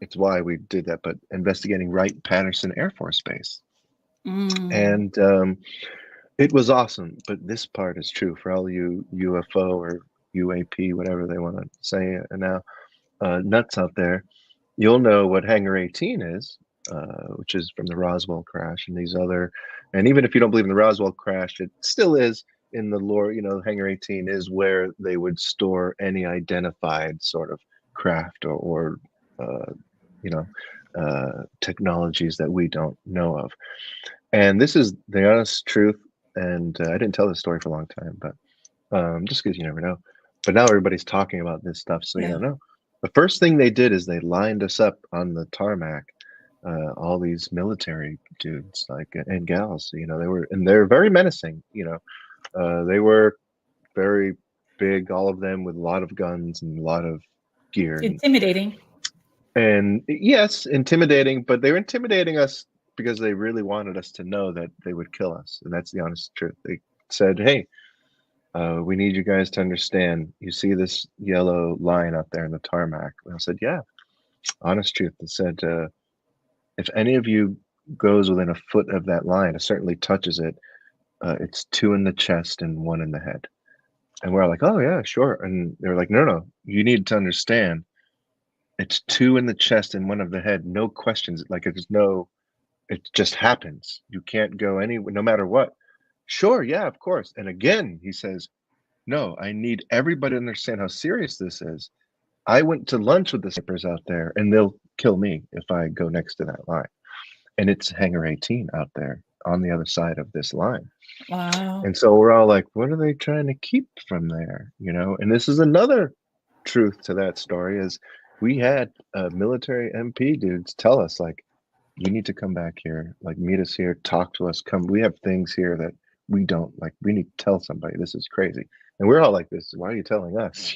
It's why we did that, but investigating Wright-Patterson Air Force Base, mm, and it was awesome. But this part is true for all you UFO or UAP, whatever they want to say now, nuts out there. You'll know what Hangar 18 is, which is from the Roswell crash and these other. And even if you don't believe in the Roswell crash, it still is in the lore. Hangar 18 is where they would store any identified sort of craft or you know, technologies that we don't know of. And this is the honest truth. And I didn't tell this story for a long time, but just because you never know. But now everybody's talking about this stuff, so you yeah. don't know. The first thing they did is they lined us up on the tarmac, all these military dudes, like and gals. They're very menacing. They were very big, all of them with a lot of guns and a lot of gear, Intimidating. and yes, intimidating. But they were intimidating us because they really wanted us to know that they would kill us, and that's the honest truth. They said, "Hey, we need you guys to understand. You see this yellow line out there in the tarmac?" And I said, "Yeah, honest truth." They said, "If any of you goes within a foot of that line, or certainly touches it, it's two in the chest and one in the head." And we're like, "Oh yeah, sure." And they're like, "No, no, you need to understand. It's two in the chest and one of the head. No questions. Like it just happens. You can't go anywhere, no matter what." Sure, yeah, of course. And again, he says, "No, I need everybody to understand how serious this is. I went to lunch with the snipers out there, and they'll kill me if I go next to that line. And it's Hangar 18 out there on the other side of this line." Wow. And so we're all like, what are they trying to keep from there? And this is another truth to that story is we had military MP dudes tell us, like, you need to come back here, like meet us here, talk to us, come. We have things here that we don't like. We need to tell somebody. This is crazy. And we're all like this. Why are you telling us?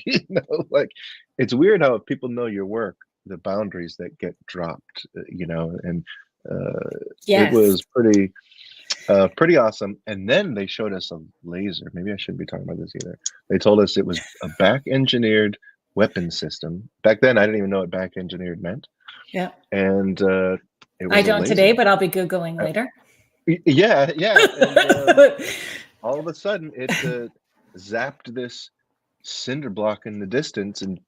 Like it's weird how if people know your work, the boundaries that get dropped, and uh, it Yes. was pretty awesome. And then they showed us a laser. Maybe I shouldn't be talking about this either. They told us it was a back engineered weapon system. Back then, I didn't even know what back engineered meant. Yeah. And it was I a don't laser. today, but I'll be Googling later. Yeah. And all of a sudden, it zapped this cinder block in the distance and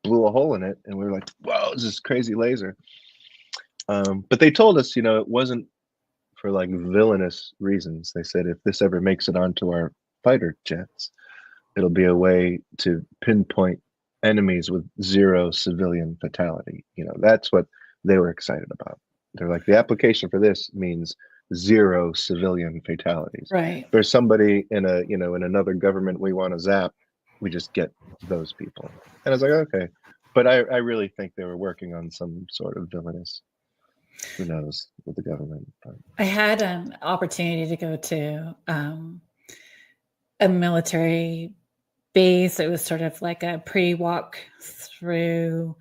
blew a hole in it. And we were like, whoa, it's this crazy laser. But they told us, it wasn't for like villainous reasons. They said if this ever makes it onto our fighter jets, it'll be a way to pinpoint enemies with 0 civilian fatality. That's what they were excited about. They're like, the application for this means 0 civilian fatalities. Right. If there's somebody in in another government we want to zap, we just get those people. And I was like, okay. But I really think they were working on some sort of villainous, who knows, with the government. But I had an opportunity to go to a military base. It was sort of like a pre-walk through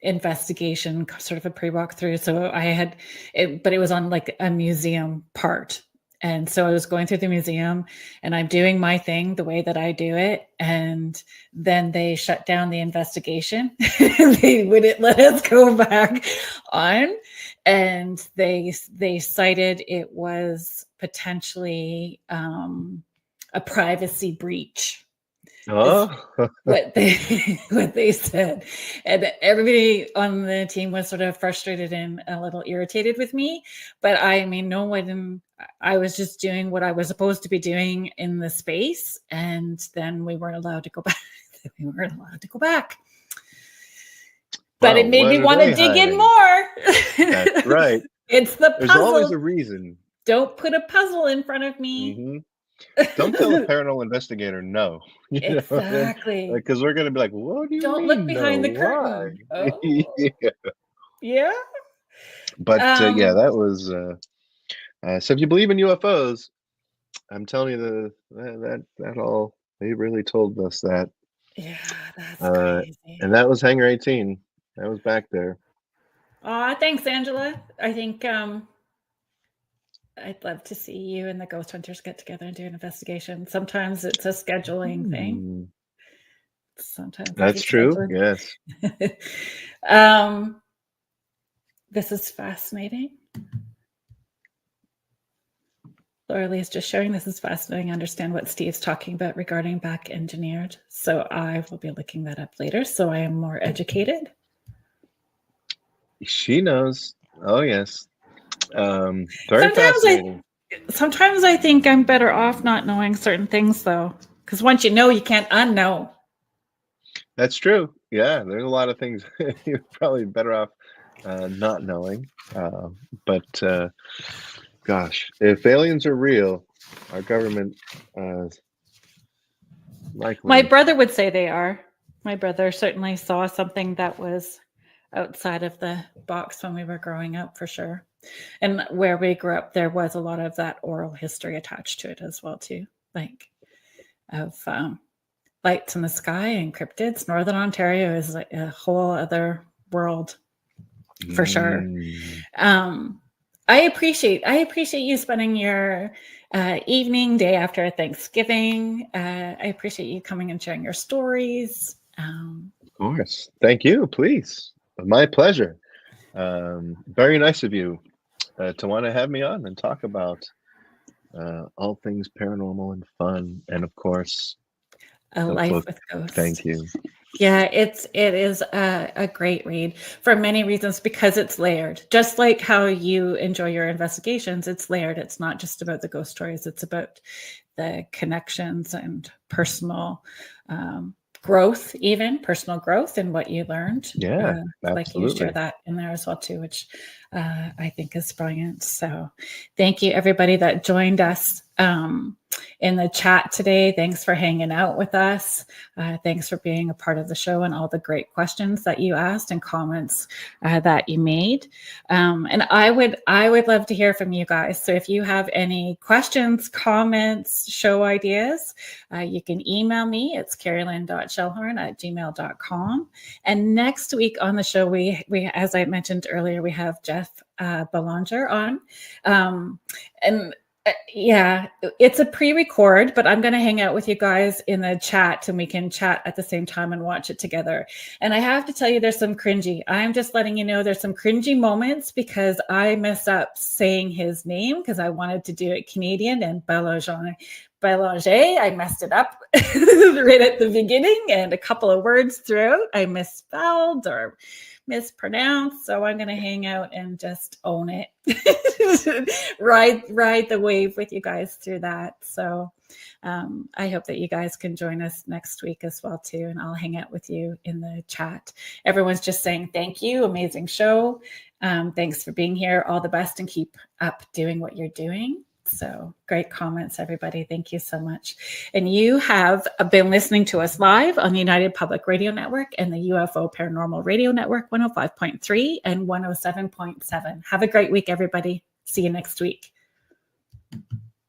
investigation, sort of a pre-walk through. So I had it, but it was on like a museum part. And so I was going through the museum and I'm doing my thing the way that I do it. And then they shut down the investigation. They wouldn't let us go back on. And they cited it was potentially a privacy breach. oh, What they said, and everybody on the team was sort of frustrated and a little irritated with me. But I mean, no one. I was just doing what I was supposed to be doing in the space, and then we weren't allowed to go back. But well, it made me want to dig in more. That's right. It's the puzzle. There's always a reason. Don't put a puzzle in front of me. Mm-hmm. Don't tell a paranormal investigator no. Exactly. Because we're going to be like, what do you Don't mean, look behind no? the curtain. Why? Oh. Yeah. But yeah, that was. So if you believe in UFOs, I'm telling you that all, they really told us that. Yeah, that's crazy. And that was Hangar 18. That was back there. Thanks, Angela. I think I'd love to see you and the ghost hunters get together and do an investigation. Sometimes it's a scheduling thing. Sometimes that's true. Yes. This is fascinating. Laura Lee is just showing this is fascinating. I understand what Steve's talking about regarding back engineered. So I will be looking that up later. So I am more educated. She knows. Oh, yes. Very fascinating. Sometimes I think I'm better off not knowing certain things, though, because once you know, you can't unknow. That's true. Yeah, there's a lot of things you're probably better off not knowing. But gosh, if aliens are real, our government likely. My brother would say they are. My brother certainly saw something that was outside of the box when we were growing up, for sure. And where we grew up, there was a lot of that oral history attached to it as well, too. Like of lights in the sky and cryptids. Northern Ontario is like a whole other world, for sure. I appreciate you spending your evening, day after Thanksgiving. I appreciate you coming and sharing your stories. Of course. Thank you. Please. My pleasure. Very nice of you to want to have me on and talk about all things paranormal and fun. And of course, A Life with Ghosts. Thank you. Yeah, it is a great read for many reasons, because it's layered. Just like how you enjoy your investigations, it's layered. It's not just about the ghost stories. It's about the connections and personal growth, even personal growth and what you learned. Yeah, like you share that in there as well too, which I think is brilliant. So thank you everybody that joined us in the chat today. Thanks for hanging out with us. Thanks for being a part of the show and all the great questions that you asked and comments that you made. And I would love to hear from you guys. So if you have any questions, comments, show ideas, you can email me. It's carolyn.shellhorn@gmail.com. And next week on the show, we as I mentioned earlier, we have Jeff Belanger on. And Yeah, it's a pre-record, but I'm going to hang out with you guys in the chat and we can chat at the same time and watch it together. And I have to tell you, there's some cringy. I'm just letting you know there's some cringy moments because I messed up saying his name because I wanted to do it Canadian and Belanger. I messed it up right at the beginning, and a couple of words throughout I misspelled or mispronounced. So I'm going to hang out and just own it. ride the wave with you guys through that. So I hope that you guys can join us next week as well too, and I'll hang out with you in the chat. Everyone's just saying thank you, amazing show. Thanks for being here. All the best and keep up doing what you're doing. So great comments, everybody. Thank you so much. And you have been listening to us live on the United Public Radio Network and the UFO Paranormal Radio Network 105.3 and 107.7. Have a great week, everybody. See you next week.